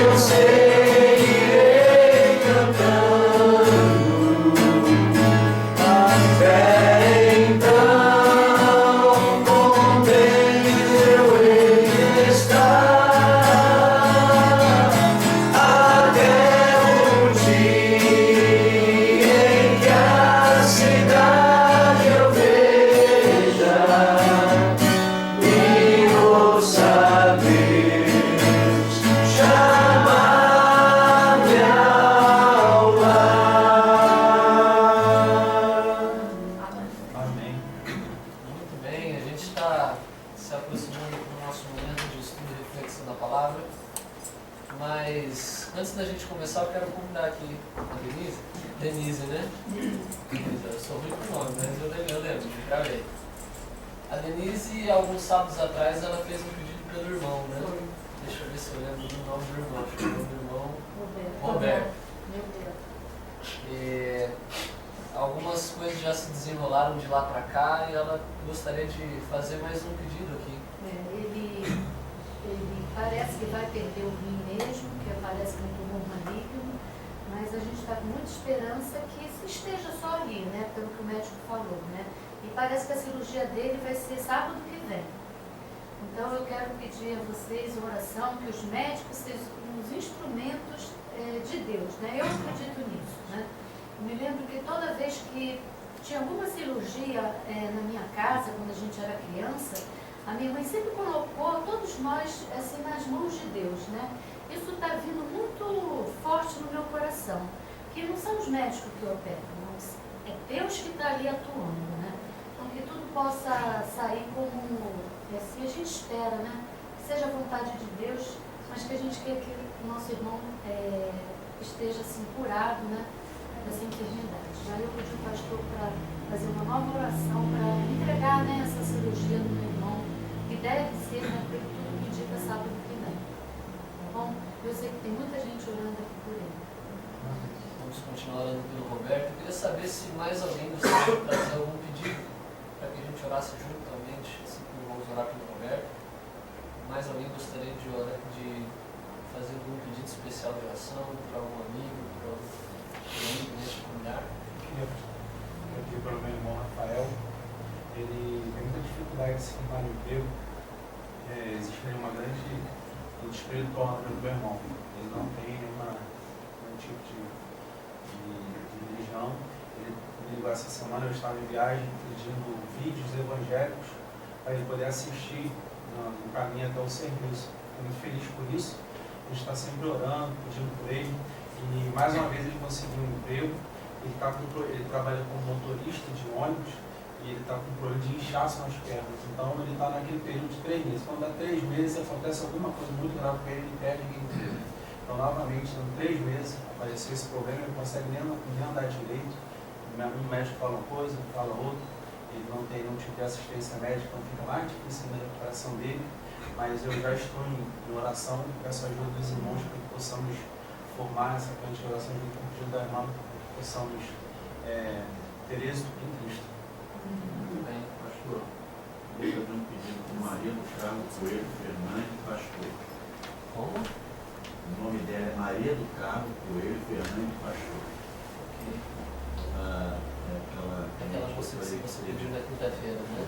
eu sei. se aproximando do nosso momento de estudo e reflexão da palavra. Mas antes da gente começar, eu quero convidar aqui a Denise, né? Eu sou ruim com o nome, mas eu lembro, eu gravei. A Denise, alguns sábados atrás, ela fez um pedido pelo irmão, né? Deixa eu ver se eu lembro do nome do irmão. Acho que o nome do irmão Roberto. E algumas coisas já se desenrolaram de lá pra cá e ela gostaria de fazer mais um pedido aqui. Ele parece que vai perder o rim mesmo, que parece que é um tumor maligno, mas a gente está com muita esperança que esteja só ali, né? Pelo que o médico falou, né? E parece que a cirurgia dele vai ser sábado que vem. Então eu quero pedir a vocês oração, que os médicos sejam os instrumentos de Deus, né? Eu acredito nisso, né? Eu me lembro que toda vez que tinha alguma cirurgia na minha casa, quando a gente era criança, a minha mãe sempre colocou todos nós assim nas mãos de Deus, né? Isso está vindo muito forte no meu coração, que não são os médicos que operam, mas é Deus que está ali atuando, né? Então que tudo possa sair como assim a gente espera, né? Que seja a vontade de Deus, mas que a gente quer que o nosso irmão esteja assim curado, né? Dessa enfermidade. Aí eu pedi o pastor para fazer uma nova oração para entregar, né, essa cirurgia no meu irmão, que deve ser, né, pelo tudo que indica sábado que vem. Tá bom? Eu sei que tem muita gente orando aqui por ele. Vamos continuar orando pelo Roberto. Eu queria saber se mais alguém gostaria de trazer algum pedido para que a gente orasse juntamente, assim como vamos orar pelo Roberto. Mais alguém gostaria de fazer algum pedido especial de oração para algum amigo, para algum amigo neste familiar? Eu pedir para o meu irmão Rafael. Ele tem muita dificuldade de se formar no emprego. Existe uma grande espiritual no meu irmão. Ele não tem nenhum tipo de religião. Ele ligou essa semana, eu estava em viagem pedindo vídeos evangélicos para ele poder assistir no caminho até o serviço. Estou muito feliz por isso. A gente está sempre orando, pedindo por ele. E mais uma vez ele conseguiu um emprego. Ele trabalha como motorista de ônibus e ele está com problema de inchaço nas pernas. Então ele está naquele período de 3 meses. Quando dá 3 meses acontece alguma coisa muito grave com ele perde o emprego. Então novamente, dando 3 meses, apareceu esse problema, ele não consegue nem andar direito. Um médico fala uma coisa, fala outra. Ele não tem nenhum tipo de assistência médica, então fica mais difícil na recuperação dele. Mas eu já estou em oração e peço a ajuda dos irmãos para que possamos formar essa grande oração junto com o pedido da irmã, possamos ter êxito em Cristo. Muito bem, pastor. Vou fazer um pedido para Maria do Carmo Coelho Fernandes, pastor. Como? O nome dela é Maria do Carmo Coelho Fernandes, pastor. Aquela moça que você pediu na quinta-feira, né?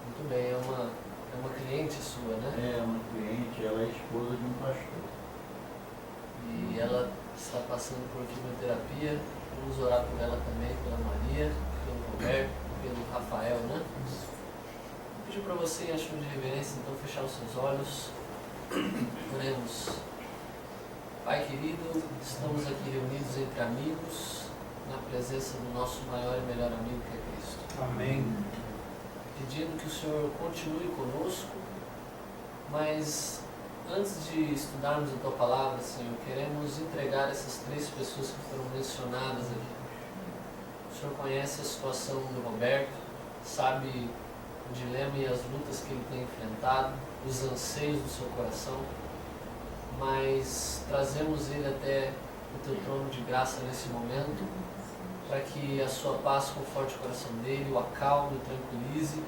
Muito bem, é uma cliente sua, né? É uma cliente, ela é esposa de um pastor. E ela está passando por quimioterapia. Vamos orar por ela também, pela Maria, pelo Roberto, pelo Rafael, né? Vou pedir para você, em atitude de reverência, então, fechar os seus olhos. Oremos. Pai querido, estamos aqui reunidos entre amigos, na presença do nosso maior e melhor amigo, que é Cristo. Amém. Pedindo que o Senhor continue conosco, mas antes de estudarmos a Tua Palavra, Senhor, queremos entregar essas 3 pessoas que foram mencionadas aqui. O Senhor conhece a situação do Roberto, sabe o dilema e as lutas que ele tem enfrentado, os anseios do seu coração, mas trazemos ele até o Teu trono de graça nesse momento, para que a Sua paz conforte o coração dele, o acalme, o tranquilize,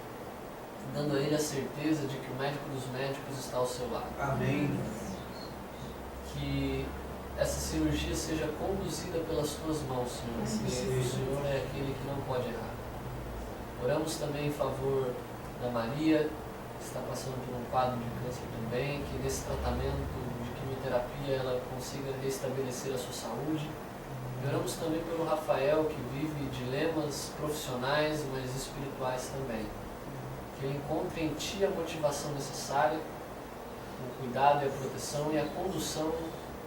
dando a ele a certeza de que o médico dos médicos está ao seu lado. Amém. Que essa cirurgia seja conduzida pelas Tuas mãos, Senhor, porque o Senhor é aquele que não pode errar. Oramos também em favor da Maria, que está passando por um quadro de câncer também, que nesse tratamento de quimioterapia ela consiga restabelecer a sua saúde. Oramos também pelo Rafael, que vive dilemas profissionais, mas espirituais também. Que ele encontre em Ti a motivação necessária, o cuidado e a proteção e a condução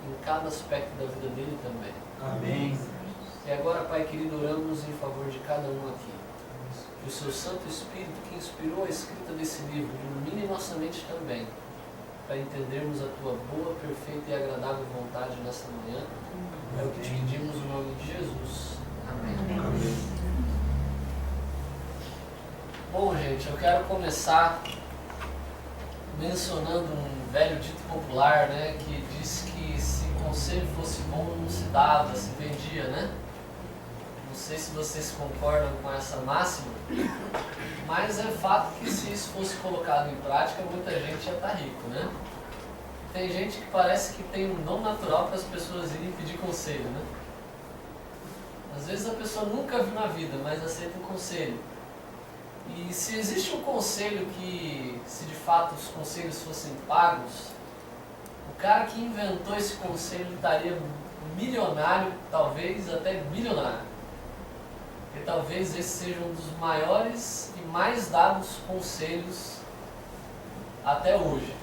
em cada aspecto da vida dele também. Amém. E agora, Pai querido, oramos em favor de cada um aqui. que o seu Santo Espírito, que inspirou a escrita desse livro, ilumine nossa mente também, para entendermos a tua boa, perfeita e agradável vontade nesta manhã. É o que te pedimos no nome de Jesus. Amém. Amém. Bom, gente, eu quero começar mencionando um velho dito popular, né, que diz que se conselho fosse bom não se dava, se vendia, né? Não sei se vocês concordam com essa máxima, mas é fato que se isso fosse colocado em prática, muita gente ia estar rico, né? Tem gente que parece que tem um dom natural para as pessoas irem pedir conselho, né? Às vezes a pessoa nunca viu na vida, mas aceita um conselho. E se existe um conselho que, se de fato os conselhos fossem pagos, o cara que inventou esse conselho estaria milionário, talvez até bilionário. Porque talvez esse seja um dos maiores e mais dados conselhos até hoje.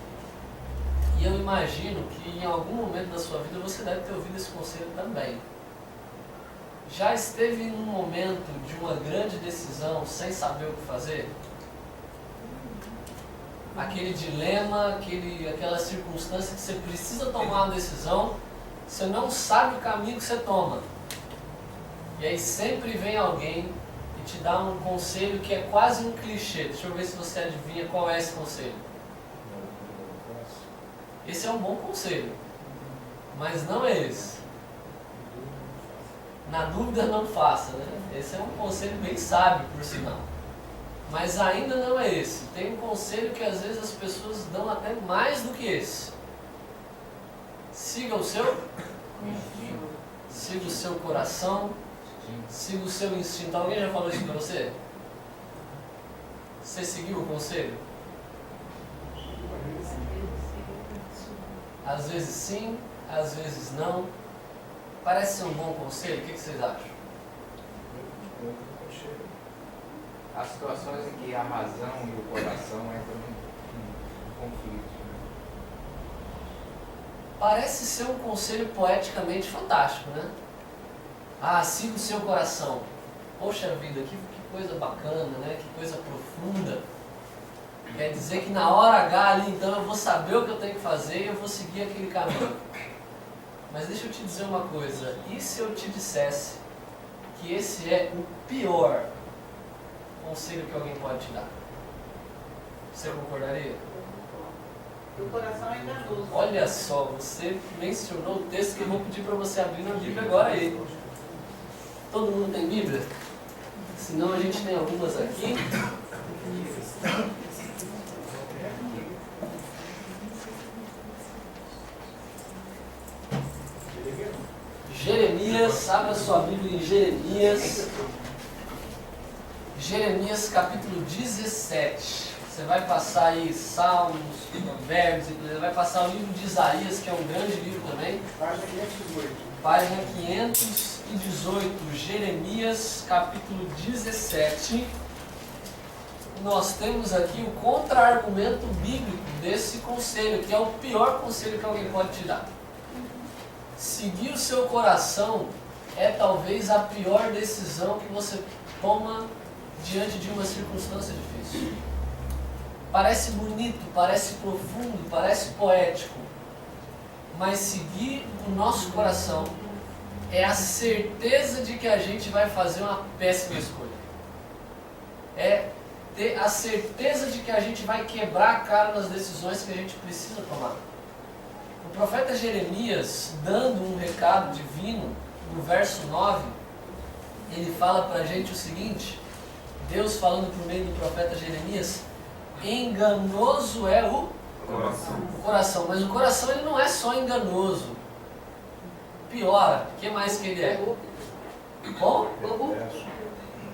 E eu imagino que em algum momento da sua vida você deve ter ouvido esse conselho também. Já esteve em um momento de uma grande decisão sem saber o que fazer? Aquele dilema, aquela circunstância que você precisa tomar uma decisão, você não sabe o caminho que você toma. E aí sempre vem alguém e te dá um conselho que é quase um clichê. Deixa eu ver se você adivinha qual é esse conselho. Esse é um bom conselho, mas não é esse. Na dúvida não faça, né? Esse é um conselho bem sábio, por sinal. Mas ainda não é esse. Tem um conselho que às vezes as pessoas dão até mais do que esse. Siga o seu instinto. Siga o seu coração. Siga o seu instinto. Alguém já falou isso pra você? Você seguiu o conselho? Às vezes sim, às vezes não. Parece ser um bom conselho, o que vocês acham? Há situações em que a razão e o coração entram em conflito. Parece ser um conselho poeticamente fantástico, né? Ah, siga o seu coração. Poxa vida, que coisa bacana, né? Que coisa profunda. Quer dizer que na hora H ali, então, eu vou saber o que eu tenho que fazer e eu vou seguir aquele caminho. Mas deixa eu te dizer uma coisa, e se eu te dissesse que esse é o pior conselho que alguém pode te dar? Você concordaria? O coração é enganoso. Olha só, você mencionou o texto que eu vou pedir para você abrir na Bíblia agora aí. Todo mundo tem Bíblia? Senão a gente tem algumas aqui. Jeremias, abra sua Bíblia em Jeremias. Jeremias capítulo 17. Você vai passar aí Salmos, Provérbios, vai passar o livro de Isaías, que é um grande livro também. Página 518. Página 518, Jeremias capítulo 17. Nós temos aqui o contra-argumento bíblico desse conselho, que é o pior conselho que alguém pode te dar. Seguir o seu coração é talvez a pior decisão que você toma diante de uma circunstância difícil. Parece bonito, parece profundo, parece poético, mas seguir o nosso coração é a certeza de que a gente vai fazer uma péssima escolha. É ter a certeza de que a gente vai quebrar a cara nas decisões que a gente precisa tomar. O profeta Jeremias, dando um recado divino, no verso 9, ele fala para a gente o seguinte, Deus falando por meio do profeta Jeremias, enganoso é o coração. Mas o coração ele não é só enganoso. Piora, o que mais que ele é? Bom?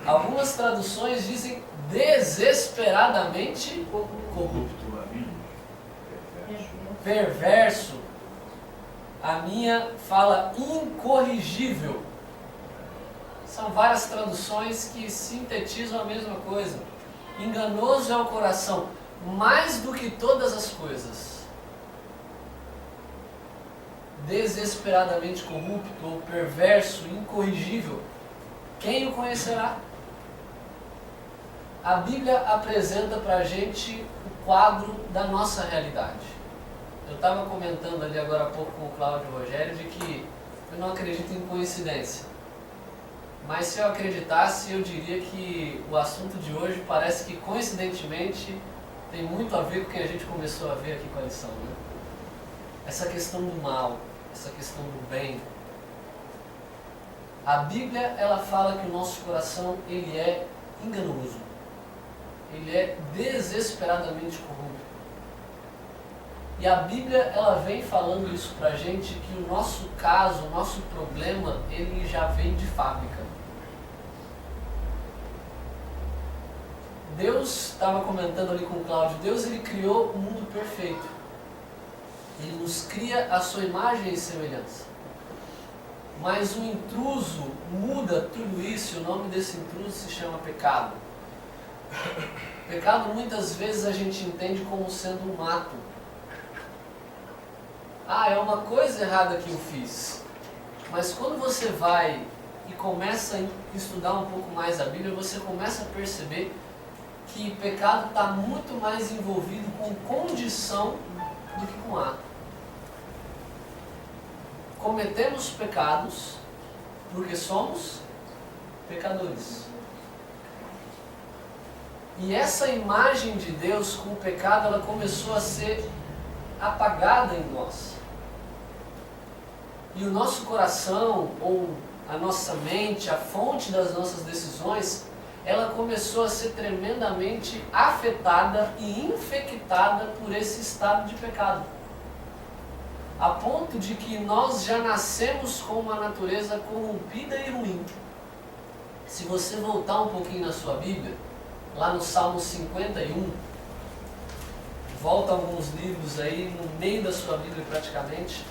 Algumas traduções dizem desesperadamente corrupto. Perverso. A minha fala incorrigível. São várias traduções que sintetizam a mesma coisa. Enganoso é o coração, mais do que todas as coisas. Desesperadamente corrupto ou perverso, incorrigível. Quem o conhecerá? A Bíblia apresenta para a gente o quadro da nossa realidade. Eu estava comentando ali agora há pouco com o Cláudio e o Rogério de que eu não acredito em coincidência. Mas se eu acreditasse, eu diria que o assunto de hoje parece que coincidentemente tem muito a ver com o que a gente começou a ver aqui com a lição, né? Essa questão do mal, essa questão do bem. A Bíblia, ela fala que o nosso coração, ele é enganoso. Ele é desesperadamente corrupto. E a Bíblia, ela vem falando isso pra gente, que o nosso caso, o nosso problema, ele já vem de fábrica. Deus, estava comentando ali com o Cláudio, Deus ele criou o mundo perfeito. Ele nos cria a sua imagem e semelhança. Mas o intruso muda tudo isso, e o nome desse intruso se chama pecado. Pecado muitas vezes a gente entende como sendo um ato. Ah, é uma coisa errada que eu fiz. Mas quando você vai e começa a estudar um pouco mais a Bíblia, você começa a perceber que pecado está muito mais envolvido com condição do que com ato. Cometemos pecados porque somos pecadores. E essa imagem de Deus com o pecado, ela começou a ser apagada em nós. E o nosso coração, ou a nossa mente, a fonte das nossas decisões, ela começou a ser tremendamente afetada e infectada por esse estado de pecado. A ponto de que nós já nascemos com uma natureza corrompida e ruim. Se você voltar um pouquinho na sua Bíblia, lá no Salmo 51, volta alguns livros aí no meio da sua Bíblia praticamente,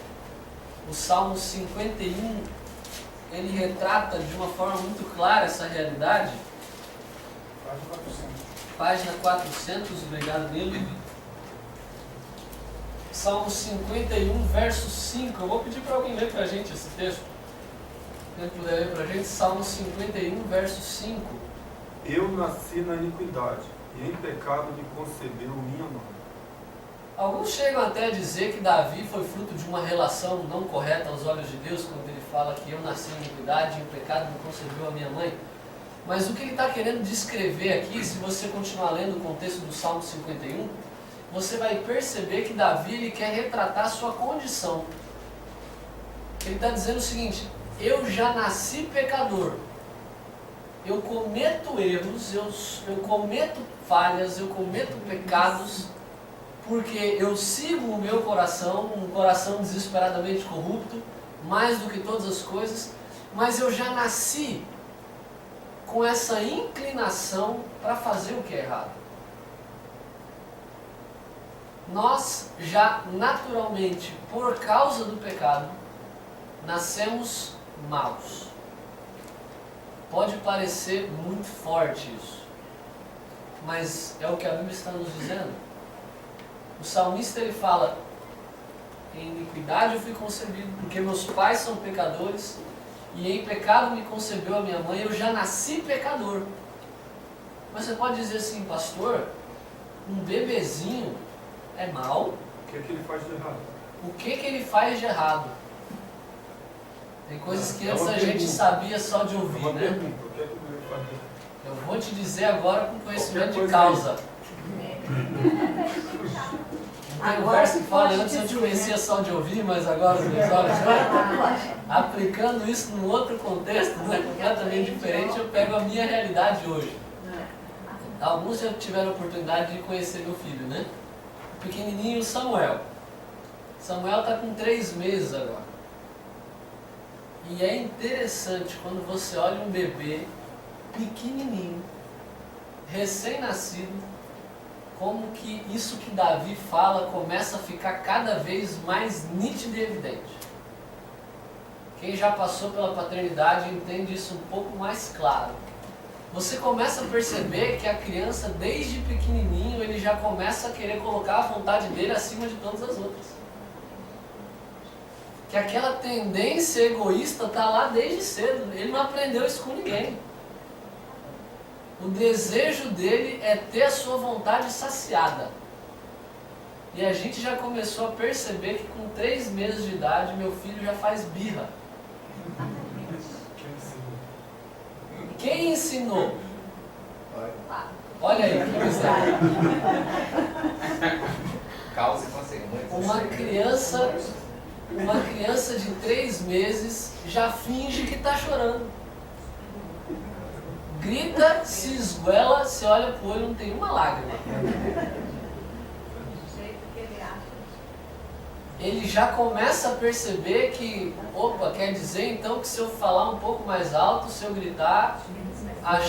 o Salmo 51, ele retrata de uma forma muito clara essa realidade. Página 400, obrigado Nilo. Salmo 51, verso 5. Eu vou pedir para alguém ler para a gente esse texto. Quem puder ler para a gente, Salmo 51, verso 5. Eu nasci na iniquidade, e em pecado me concebeu minha mãe. Alguns chegam até a dizer que Davi foi fruto de uma relação não correta aos olhos de Deus, quando ele fala que eu nasci em iniquidade e em pecado me concebeu a minha mãe. Mas o que ele está querendo descrever aqui, se você continuar lendo o contexto do Salmo 51, você vai perceber que Davi ele quer retratar a sua condição. Ele está dizendo o seguinte: eu já nasci pecador, eu cometo erros, eu cometo falhas, eu cometo pecados, porque eu sigo o meu coração, um coração desesperadamente corrupto, mais do que todas as coisas, mas eu já nasci com essa inclinação para fazer o que é errado. Nós já naturalmente, por causa do pecado, nascemos maus. Pode parecer muito forte isso, mas é o que a Bíblia está nos dizendo. O salmista ele fala: em iniquidade eu fui concebido, porque meus pais são pecadores, e em pecado me concebeu a minha mãe, eu já nasci pecador. Mas você pode dizer assim: pastor, um bebezinho é mau? O que ele faz de errado? O que ele faz de errado? Tem coisas que antes a gente sabia só de ouvir, né? Pergunta, o que ele faz de errado? Eu vou te dizer agora com conhecimento de causa. Tem um verso que fala: antes eu te conhecia só de ouvir, mas agora os meus olhos veem. Aplicando isso num outro contexto, né, completamente diferente, eu pego a minha realidade hoje. Alguns já tiveram a oportunidade de conhecer meu filho, né? O pequenininho Samuel. Samuel está com 3 meses agora. E é interessante quando você olha um bebê pequenininho, recém-nascido, como que isso que Davi fala começa a ficar cada vez mais nítido e evidente. Quem já passou pela paternidade entende isso um pouco mais claro. Você começa a perceber que a criança, desde pequenininho, ele já começa a querer colocar a vontade dele acima de todas as outras. Que aquela tendência egoísta está lá desde cedo. Ele não aprendeu isso com ninguém. O desejo dele é ter a sua vontade saciada. E a gente já começou a perceber que com 3 meses de idade, meu filho já faz birra. Quem ensinou? Olha aí, que bizarro. Causa e consequência. Uma criança de 3 meses já finge que está chorando. Grita, se esguela, se olha pro olho, não tem uma lágrima. Ele já começa a perceber que, opa, quer dizer então que se eu falar um pouco mais alto, se eu gritar, a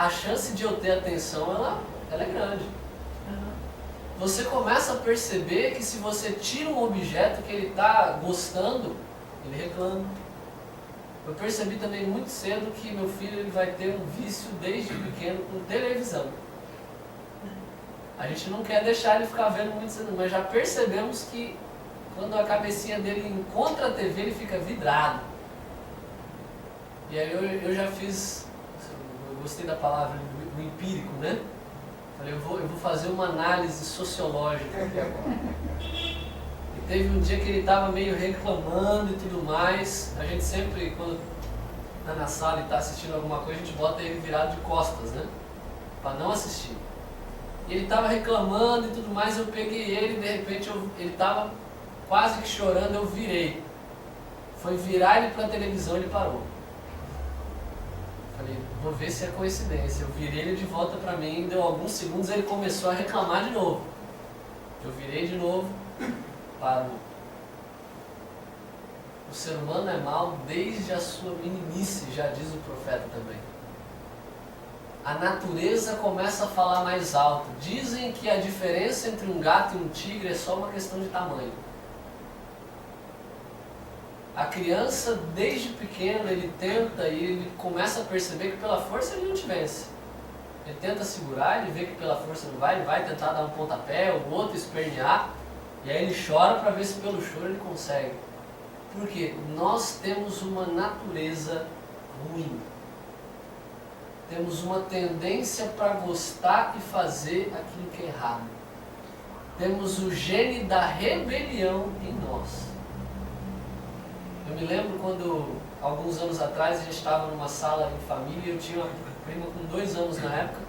chance de eu ter atenção, ela é grande. Você começa a perceber que se você tira um objeto que ele está gostando, ele reclama. Eu percebi também muito cedo que meu filho ele vai ter um vício desde pequeno com televisão. A gente não quer deixar ele ficar vendo muito cedo, mas já percebemos que quando a cabecinha dele encontra a TV, ele fica vidrado. E aí eu já fiz, eu gostei da palavra, do empírico, né? Falei, eu vou fazer uma análise sociológica aqui agora. E teve um dia que ele estava meio reclamando e tudo mais. A gente sempre, quando está na sala e está assistindo alguma coisa, a gente bota ele virado de costas, né? Para não assistir. E ele estava reclamando e tudo mais, eu peguei ele e de repente ele estava quase que chorando, eu virei. Foi virar ele para a televisão e ele parou. Falei, vou ver se é coincidência. Eu virei ele de volta para mim, deu alguns segundos ele começou a reclamar de novo. Eu virei de novo, parou. O ser humano é mau desde a sua meninice, já diz o profeta também. A natureza começa a falar mais alto. Dizem que a diferença entre um gato e um tigre é só uma questão de tamanho. A criança, desde pequeno, ele tenta e ele começa a perceber que pela força ele não te vence. Ele tenta segurar, ele vê que pela força não vai, ele vai tentar dar um pontapé, o outro espernear, e aí ele chora para ver se pelo choro ele consegue. Por quê? Nós temos uma natureza ruim. Temos uma tendência para gostar e fazer aquilo que é errado. Temos o gene da rebelião em nós. Eu me lembro quando, alguns anos atrás, a gente estava numa sala em família e eu tinha uma prima com 2 anos na época.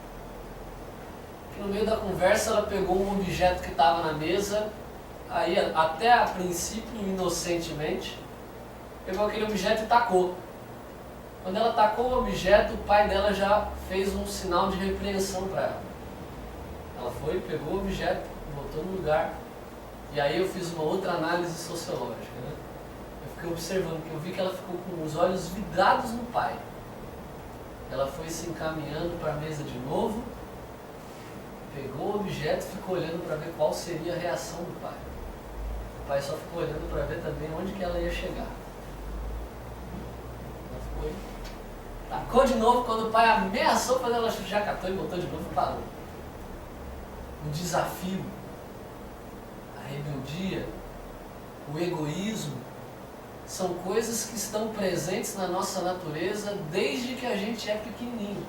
Que no meio da conversa ela pegou um objeto que estava na mesa, aí até a princípio, inocentemente, pegou aquele objeto e tacou. Quando ela tacou o objeto, o pai dela já fez um sinal de repreensão para ela. Ela foi, pegou o objeto, botou no lugar, e aí eu fiz uma outra análise sociológica, né? Eu fiquei observando, porque eu vi que ela ficou com os olhos vidrados no pai. Ela foi se encaminhando para a mesa de novo, pegou o objeto e ficou olhando para ver qual seria a reação do pai. O pai só ficou olhando para ver também onde que ela ia chegar. Ela foi, tacou de novo, quando o pai ameaçou fazer, ela já catou e botou de novo e parou. O desafio, a rebeldia, o egoísmo, são coisas que estão presentes na nossa natureza desde que a gente é pequenininho.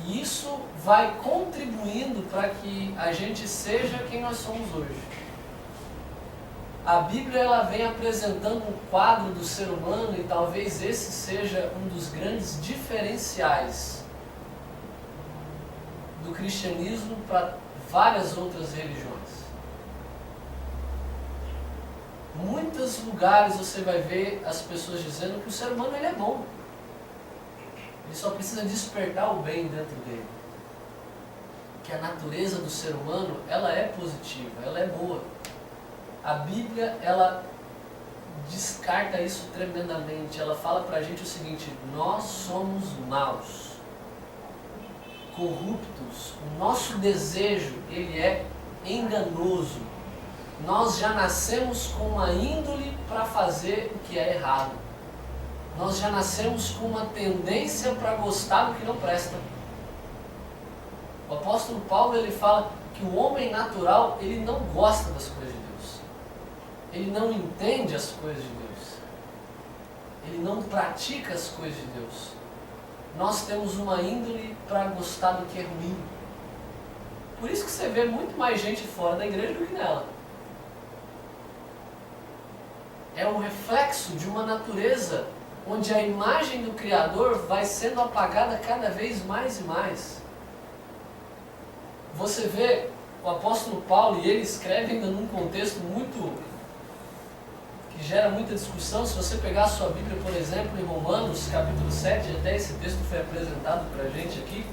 E isso vai contribuindo para que a gente seja quem nós somos hoje. A Bíblia ela vem apresentando um quadro do ser humano e talvez esse seja um dos grandes diferenciais do cristianismo para várias outras religiões. Muitos lugares você vai ver as pessoas dizendo que o ser humano ele é bom. Ele só precisa despertar o bem dentro dele. Que a natureza do ser humano, ela é positiva, ela é boa. A Bíblia, ela descarta isso tremendamente. Ela fala pra gente o seguinte: nós somos maus, corruptos. O nosso desejo, ele é enganoso. Nós já nascemos com uma índole para fazer o que é errado. Nós já nascemos com uma tendência para gostar do que não presta. O apóstolo Paulo ele fala que o homem natural ele não gosta das coisas de Deus. Ele não entende as coisas de Deus. Ele não pratica as coisas de Deus. nós temos uma índole para gostar do que é ruim. Por isso que você vê muito mais gente fora da igreja do que nela. É um reflexo de uma natureza onde a imagem do Criador vai sendo apagada cada vez mais e mais. Você vê o apóstolo Paulo, e ele escreve ainda num contexto que gera muita discussão. Se você pegar a sua Bíblia, por exemplo, em Romanos capítulo 7, até esse texto foi apresentado para a gente aqui.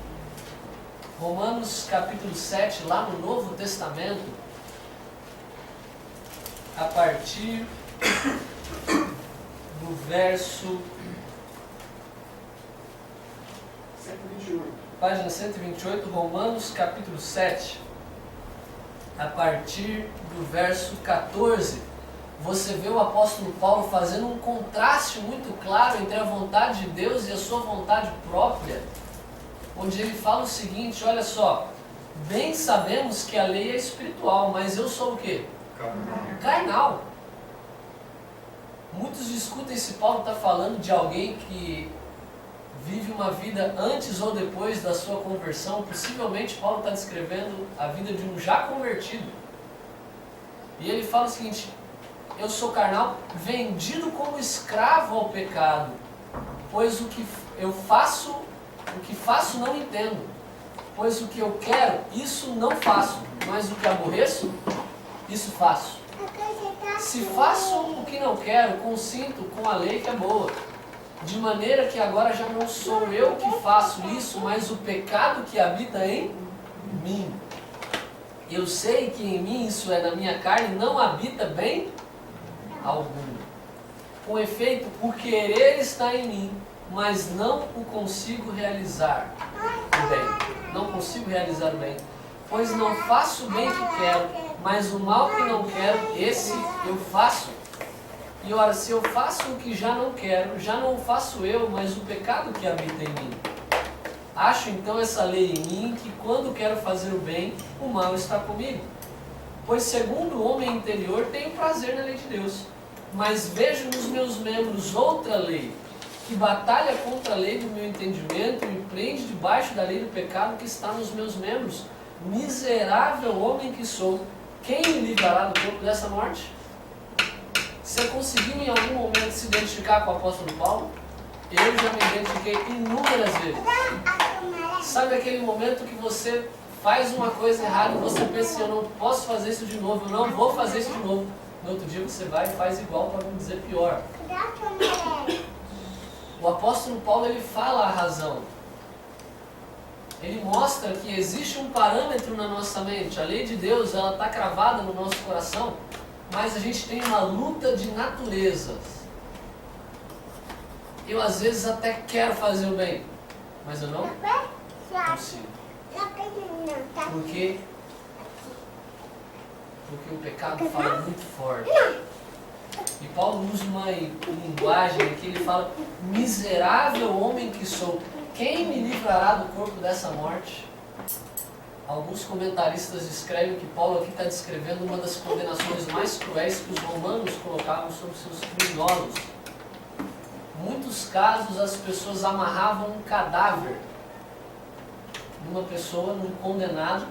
Romanos capítulo 7, lá no Novo Testamento, a partir do verso 128. Página 128, Romanos capítulo 7, a partir do verso 14, você vê o apóstolo Paulo fazendo um contraste muito claro entre a vontade de Deus e a sua vontade própria, onde ele fala o seguinte: olha só, bem sabemos que a lei é espiritual, mas eu sou o quê? Carnal. Muitos discutem se Paulo está falando de alguém que vive uma vida antes ou depois da sua conversão. Possivelmente Paulo está descrevendo a vida de um já convertido. E ele fala o seguinte: eu sou carnal, vendido como escravo ao pecado, pois o que faço não entendo, pois o que eu quero, isso não faço, mas o que aborreço, isso faço. Se faço o que não quero, consinto com a lei que é boa, de maneira que agora já não sou eu que faço isso, mas o pecado que habita em mim. Eu sei que em mim, isso é, na minha carne, não habita bem algum. Com efeito, o querer está em mim, mas não o consigo realizar o bem. Não consigo realizar o bem. Pois não faço o bem que quero, mas o mal que não quero, esse eu faço. E ora, se eu faço o que já não quero, já não o faço eu, mas o pecado que habita em mim. Acho então essa lei em mim, que quando quero fazer o bem, o mal está comigo. Pois segundo o homem interior, tenho prazer na lei de Deus. Mas vejo nos meus membros outra lei, que batalha contra a lei do meu entendimento e me prende debaixo da lei do pecado que está nos meus membros. Miserável homem que sou, quem me livrará do corpo dessa morte? Você conseguiu em algum momento se identificar com o apóstolo Paulo? Eu já me identifiquei inúmeras vezes. Sabe aquele momento que você faz uma coisa errada e você pensa assim: eu não posso fazer isso de novo, eu não vou fazer isso de novo. No outro dia você vai e faz igual, para não dizer pior. O apóstolo Paulo, ele fala a razão. Ele mostra que existe um parâmetro na nossa mente. A lei de Deus, ela está cravada no nosso coração, mas a gente tem uma luta de naturezas. Eu às vezes até quero fazer o bem, mas eu não consigo. Porque o pecado fala muito forte. E Paulo usa uma linguagem que ele fala: miserável homem que sou, quem me livrará do corpo dessa morte? Alguns comentaristas escrevem que Paulo aqui está descrevendo uma das condenações mais cruéis que os romanos colocavam sobre seus criminosos. Em muitos casos as pessoas amarravam um cadáver numa pessoa, num condenado,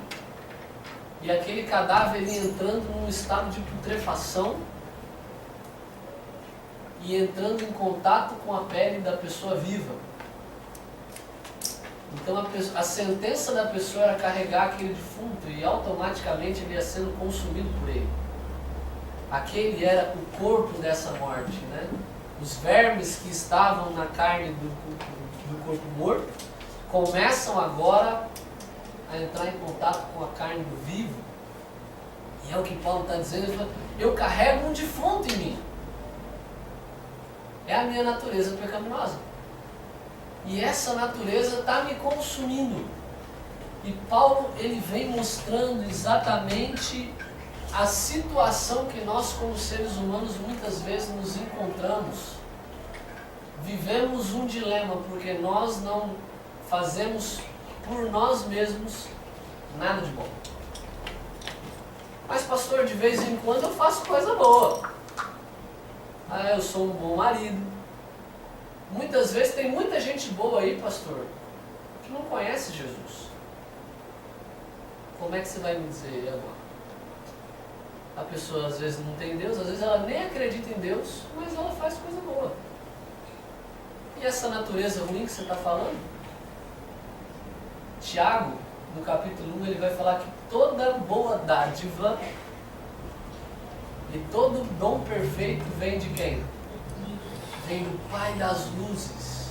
e aquele cadáver ia entrando num estado de putrefação e entrando em contato com a pele da pessoa viva. Então a sentença da pessoa era carregar aquele defunto e automaticamente ele ia sendo consumido por ele. Aquele era o corpo dessa morte, né? Os vermes que estavam na carne do corpo morto começam agora a entrar em contato com a carne do vivo. E é o que Paulo está dizendo: ele fala, eu carrego um defunto em mim. É a minha natureza pecaminosa. E essa natureza está me consumindo. E Paulo, ele vem mostrando exatamente a situação que nós, como seres humanos, muitas vezes nos encontramos. Vivemos um dilema, porque nós não fazemos por nós mesmos nada de bom. Mas pastor, de vez em quando eu faço coisa boa. Eu sou um bom marido, Muitas vezes tem muita gente boa aí, pastor, que não conhece Jesus. Como é que você vai me dizer agora? A pessoa às vezes não tem Deus, às vezes ela nem acredita em Deus, mas ela faz coisa boa. E essa natureza ruim que você está falando? Tiago, no capítulo 1, ele vai falar que toda boa dádiva e todo dom perfeito vem de quem? Vem do Pai das luzes.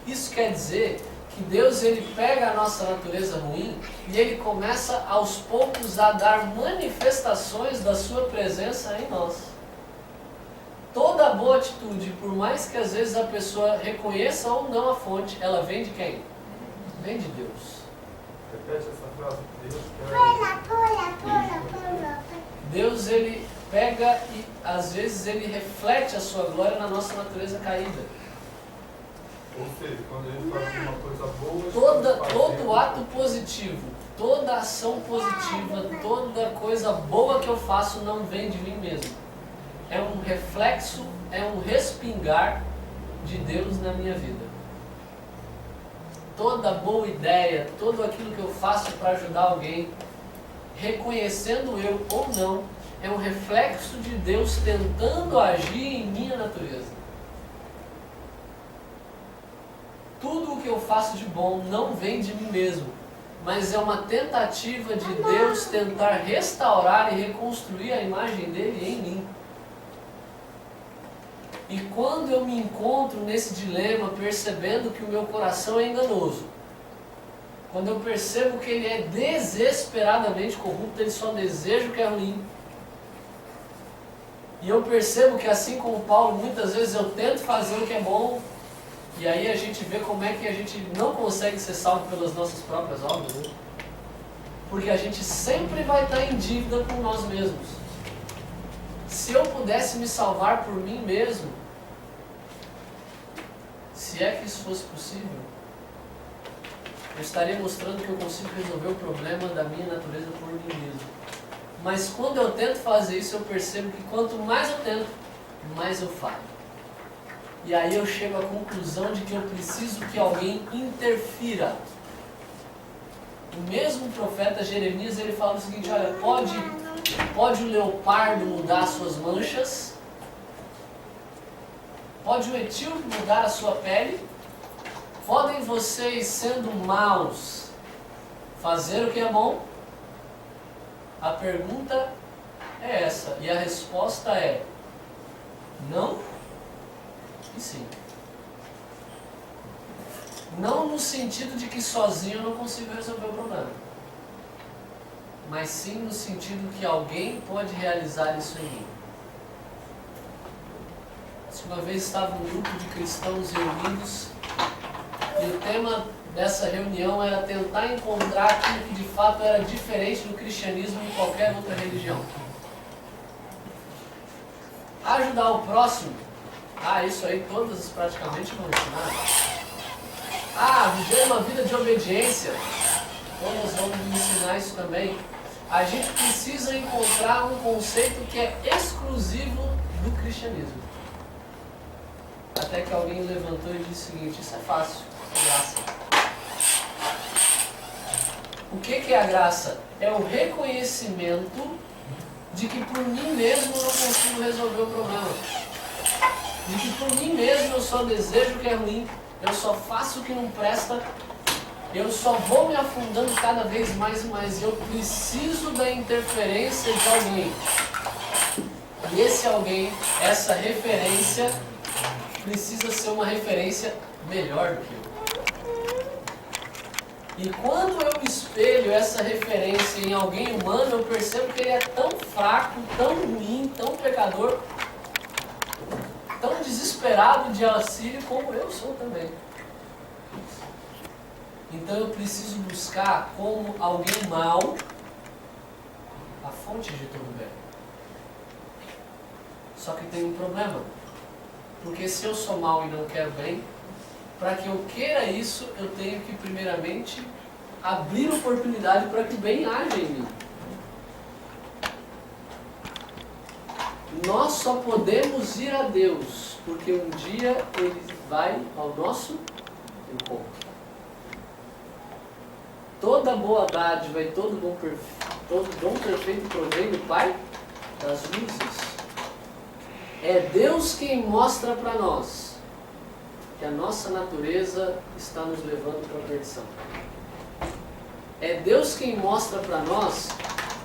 Isso quer dizer que Deus ele pega a nossa natureza ruim e ele começa aos poucos a dar manifestações da sua presença em nós. Toda boa atitude, por mais que às vezes a pessoa reconheça ou não a fonte, ela vem de quem? Vem de Deus. Repete essa frase. Deus ele pega e às vezes ele reflete a sua glória na nossa natureza caída. Ou seja, quando ele faz uma coisa boa, todo ato positivo, toda ação positiva, toda coisa boa que eu faço não vem de mim mesmo. É um reflexo, é um respingar de Deus na minha vida. Toda boa ideia, tudo aquilo que eu faço para ajudar alguém, reconhecendo eu ou não, é um reflexo de Deus tentando agir em minha natureza. Tudo o que eu faço de bom não vem de mim mesmo, mas é uma tentativa de Deus tentar restaurar e reconstruir a imagem dele em mim. E quando eu me encontro nesse dilema, percebendo que o meu coração é enganoso, quando eu percebo que ele é desesperadamente corrupto, ele só deseja o que é ruim, e eu percebo que assim como Paulo, muitas vezes eu tento fazer o que é bom, e aí a gente vê como é que a gente não consegue ser salvo pelas nossas próprias obras, né? Porque a gente sempre vai estar em dívida com nós mesmos. Se eu pudesse me salvar por mim mesmo, se é que isso fosse possível, eu estaria mostrando que eu consigo resolver o problema da minha natureza por mim mesmo. Mas quando eu tento fazer isso, eu percebo que quanto mais eu tento, mais eu falho. E aí eu chego à conclusão de que eu preciso que alguém interfira. O mesmo profeta Jeremias, ele fala o seguinte: olha, pode o leopardo mudar as suas manchas, pode o etíope mudar a sua pele, podem vocês, sendo maus, fazer o que é bom? A pergunta é essa, e a resposta é não e sim. Não no sentido de que sozinho eu não consigo resolver o problema, mas sim no sentido que alguém pode realizar isso em mim. Uma vez estava um grupo de cristãos reunidos e o tema dessa reunião era tentar encontrar aquilo que de fato era diferente do cristianismo em qualquer outra religião. Ajudar o próximo, isso aí todas praticamente vão ensinar. Viver uma vida de obediência, todas vão me ensinar isso também. A gente precisa encontrar um conceito que é exclusivo do cristianismo. Até que alguém levantou e disse o seguinte: isso é fácil, é graça. O que é a graça? É o reconhecimento de que por mim mesmo eu não consigo resolver o problema. De que por mim mesmo eu só desejo o que é ruim, eu só faço o que não presta, eu só vou me afundando cada vez mais e mais. Eu preciso da interferência de alguém. E esse alguém, essa referência, precisa ser uma referência melhor do que eu. E quando eu espelho essa referência em alguém humano, eu percebo que ele é tão fraco, tão ruim, tão pecador, tão desesperado de auxílio como eu sou também. Então eu preciso buscar como alguém mau a fonte de todo bem. Só que tem um problema. Porque se eu sou mau e não quero bem, para que eu queira isso, eu tenho que primeiramente abrir oportunidade para que o bem haja em mim. nós só podemos ir a Deus porque um dia Ele vai ao nosso encontro. Toda boa dádiva e todo dom perfeito provém do Pai das luzes. É Deus quem mostra para nós que a nossa natureza está nos levando para a perdição. É Deus quem mostra para nós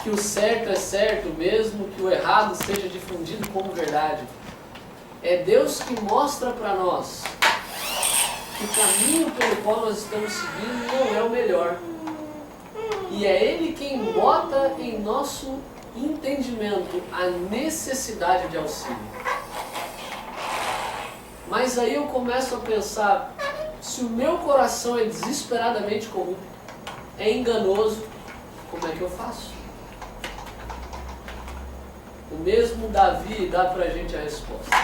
que o certo é certo, mesmo que o errado seja difundido como verdade. É Deus que mostra para nós que o caminho pelo qual nós estamos seguindo não é o melhor. E é Ele quem bota em nosso entendimento a necessidade de auxílio. Mas aí eu começo a pensar, se o meu coração é desesperadamente corrupto, é enganoso, como é que eu faço? O mesmo Davi dá pra gente a resposta.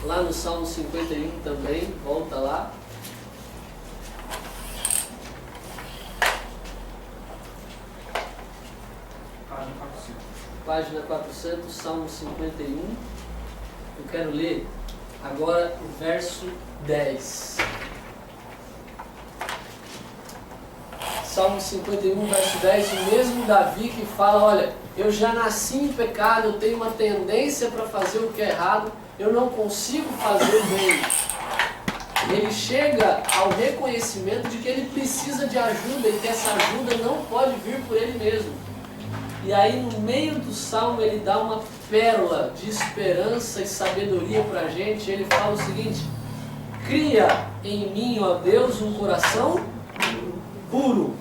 Lá no Salmo 51 também, volta lá. Página 400, Salmo 51. Eu quero ler agora o verso 10. Salmo 51, verso 10, o mesmo Davi que fala, olha, eu já nasci em pecado, eu tenho uma tendência para fazer o que é errado, eu não consigo fazer o bem. Ele chega ao reconhecimento de que ele precisa de ajuda e que essa ajuda não pode vir por ele mesmo. E aí no meio do Salmo ele dá uma pérola de esperança e sabedoria para a gente. Ele fala o seguinte: cria em mim, ó Deus, um coração puro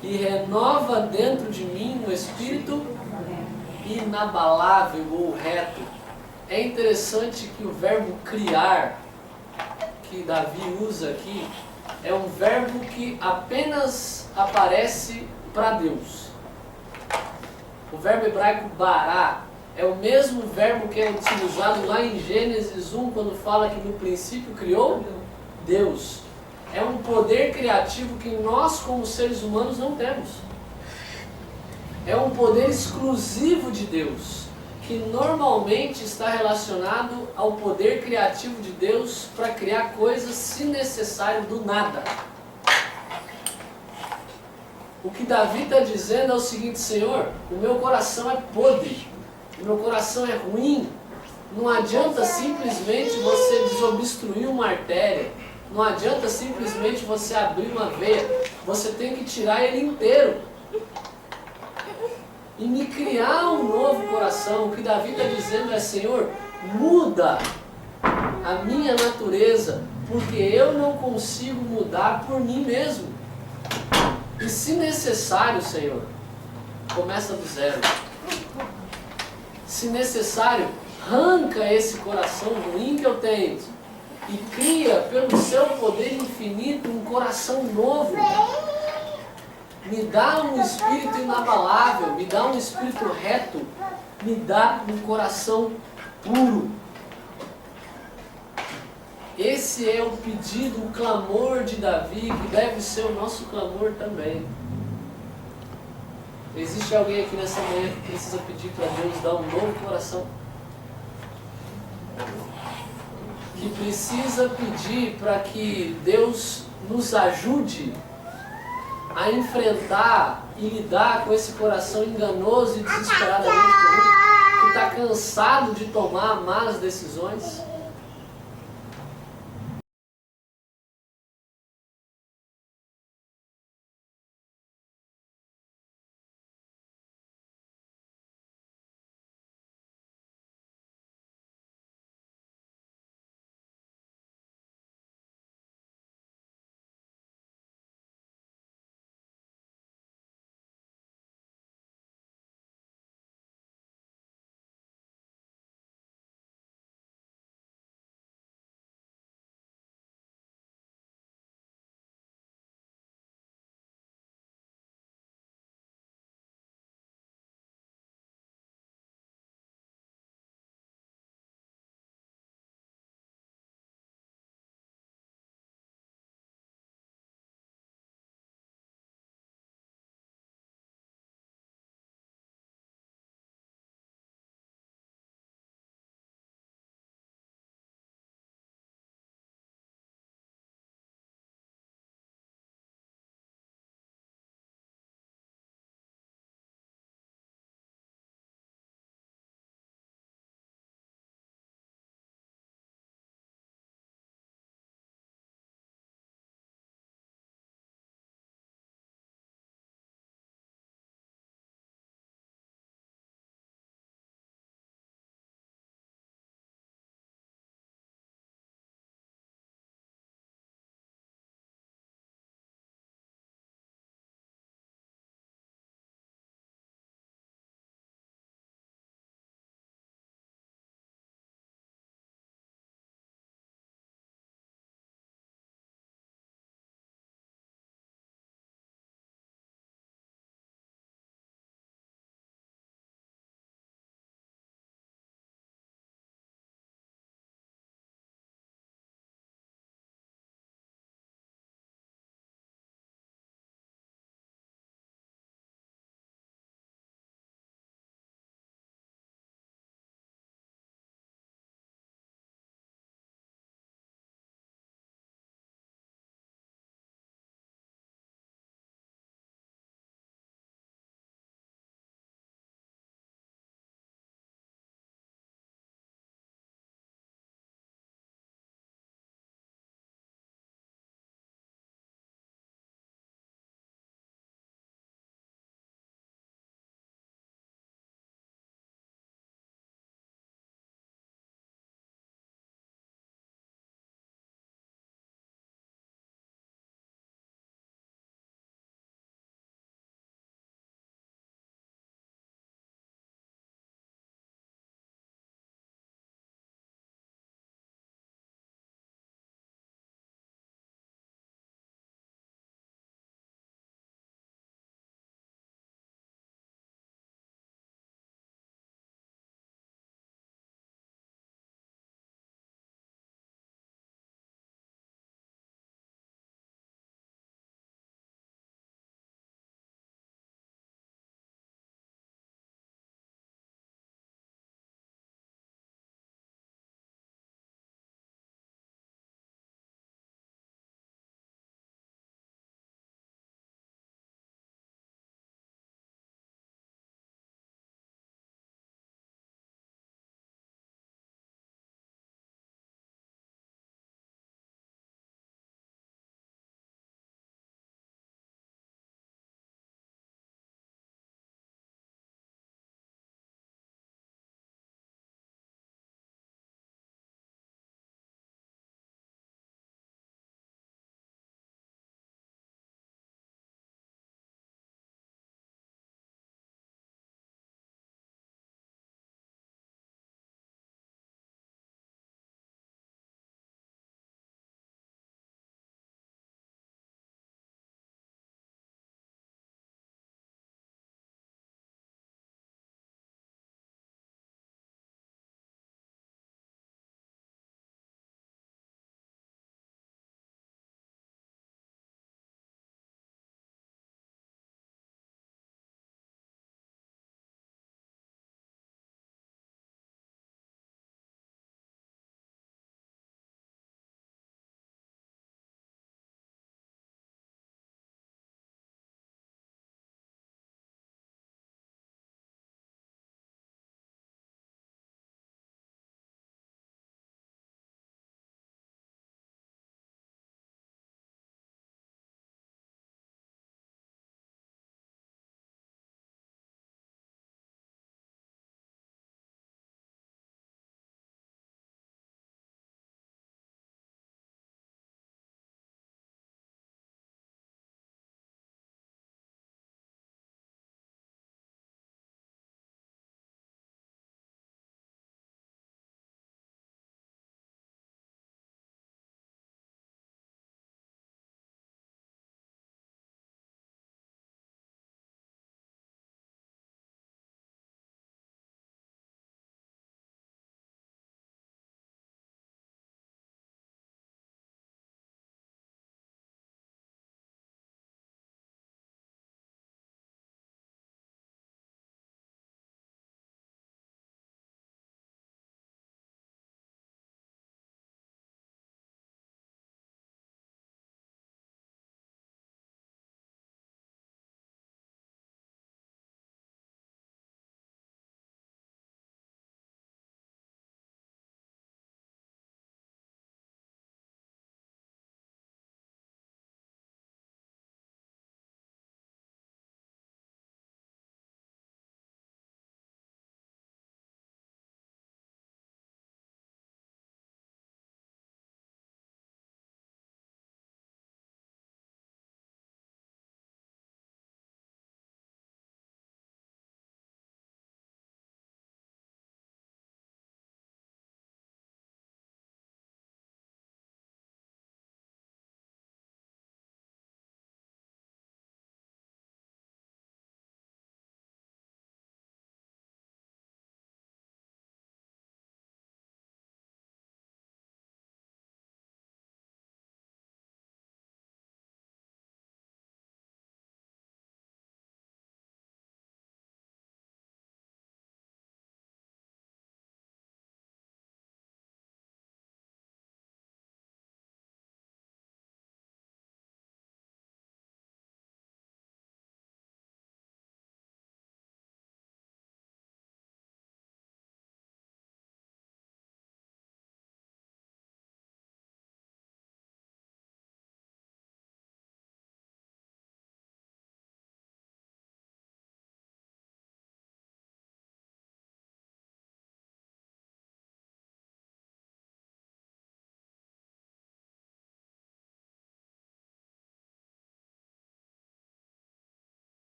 e renova dentro de mim um espírito inabalável ou reto. É interessante que o verbo criar, que Davi usa aqui, é um verbo que apenas aparece para Deus. O verbo hebraico bará é o mesmo verbo que é utilizado lá em Gênesis 1, quando fala que no princípio criou Deus. É um poder criativo que nós, como seres humanos, não temos. É um poder exclusivo de Deus, que normalmente está relacionado ao poder criativo de Deus para criar coisas, se necessário, do nada. O que Davi está dizendo é o seguinte: Senhor, o meu coração é podre, o meu coração é ruim. Não adianta simplesmente você desobstruir uma artéria, não adianta simplesmente você abrir uma veia, você tem que tirar ele inteiro e me criar um novo coração. O que Davi está dizendo é: Senhor, muda a minha natureza, porque eu não consigo mudar por mim mesmo. E se necessário, Senhor, começa do zero. Se necessário, arranca esse coração ruim que eu tenho e cria, pelo seu poder infinito, um coração novo. Me dá um espírito inabalável, me dá um espírito reto, me dá um coração puro. Esse é o pedido, o clamor de Davi, que deve ser o nosso clamor também. Existe alguém aqui nessa manhã que precisa pedir para Deus dar um novo coração? Que precisa pedir para que Deus nos ajude a enfrentar e lidar com esse coração enganoso e desesperadamente corrupto, que está cansado de tomar más decisões?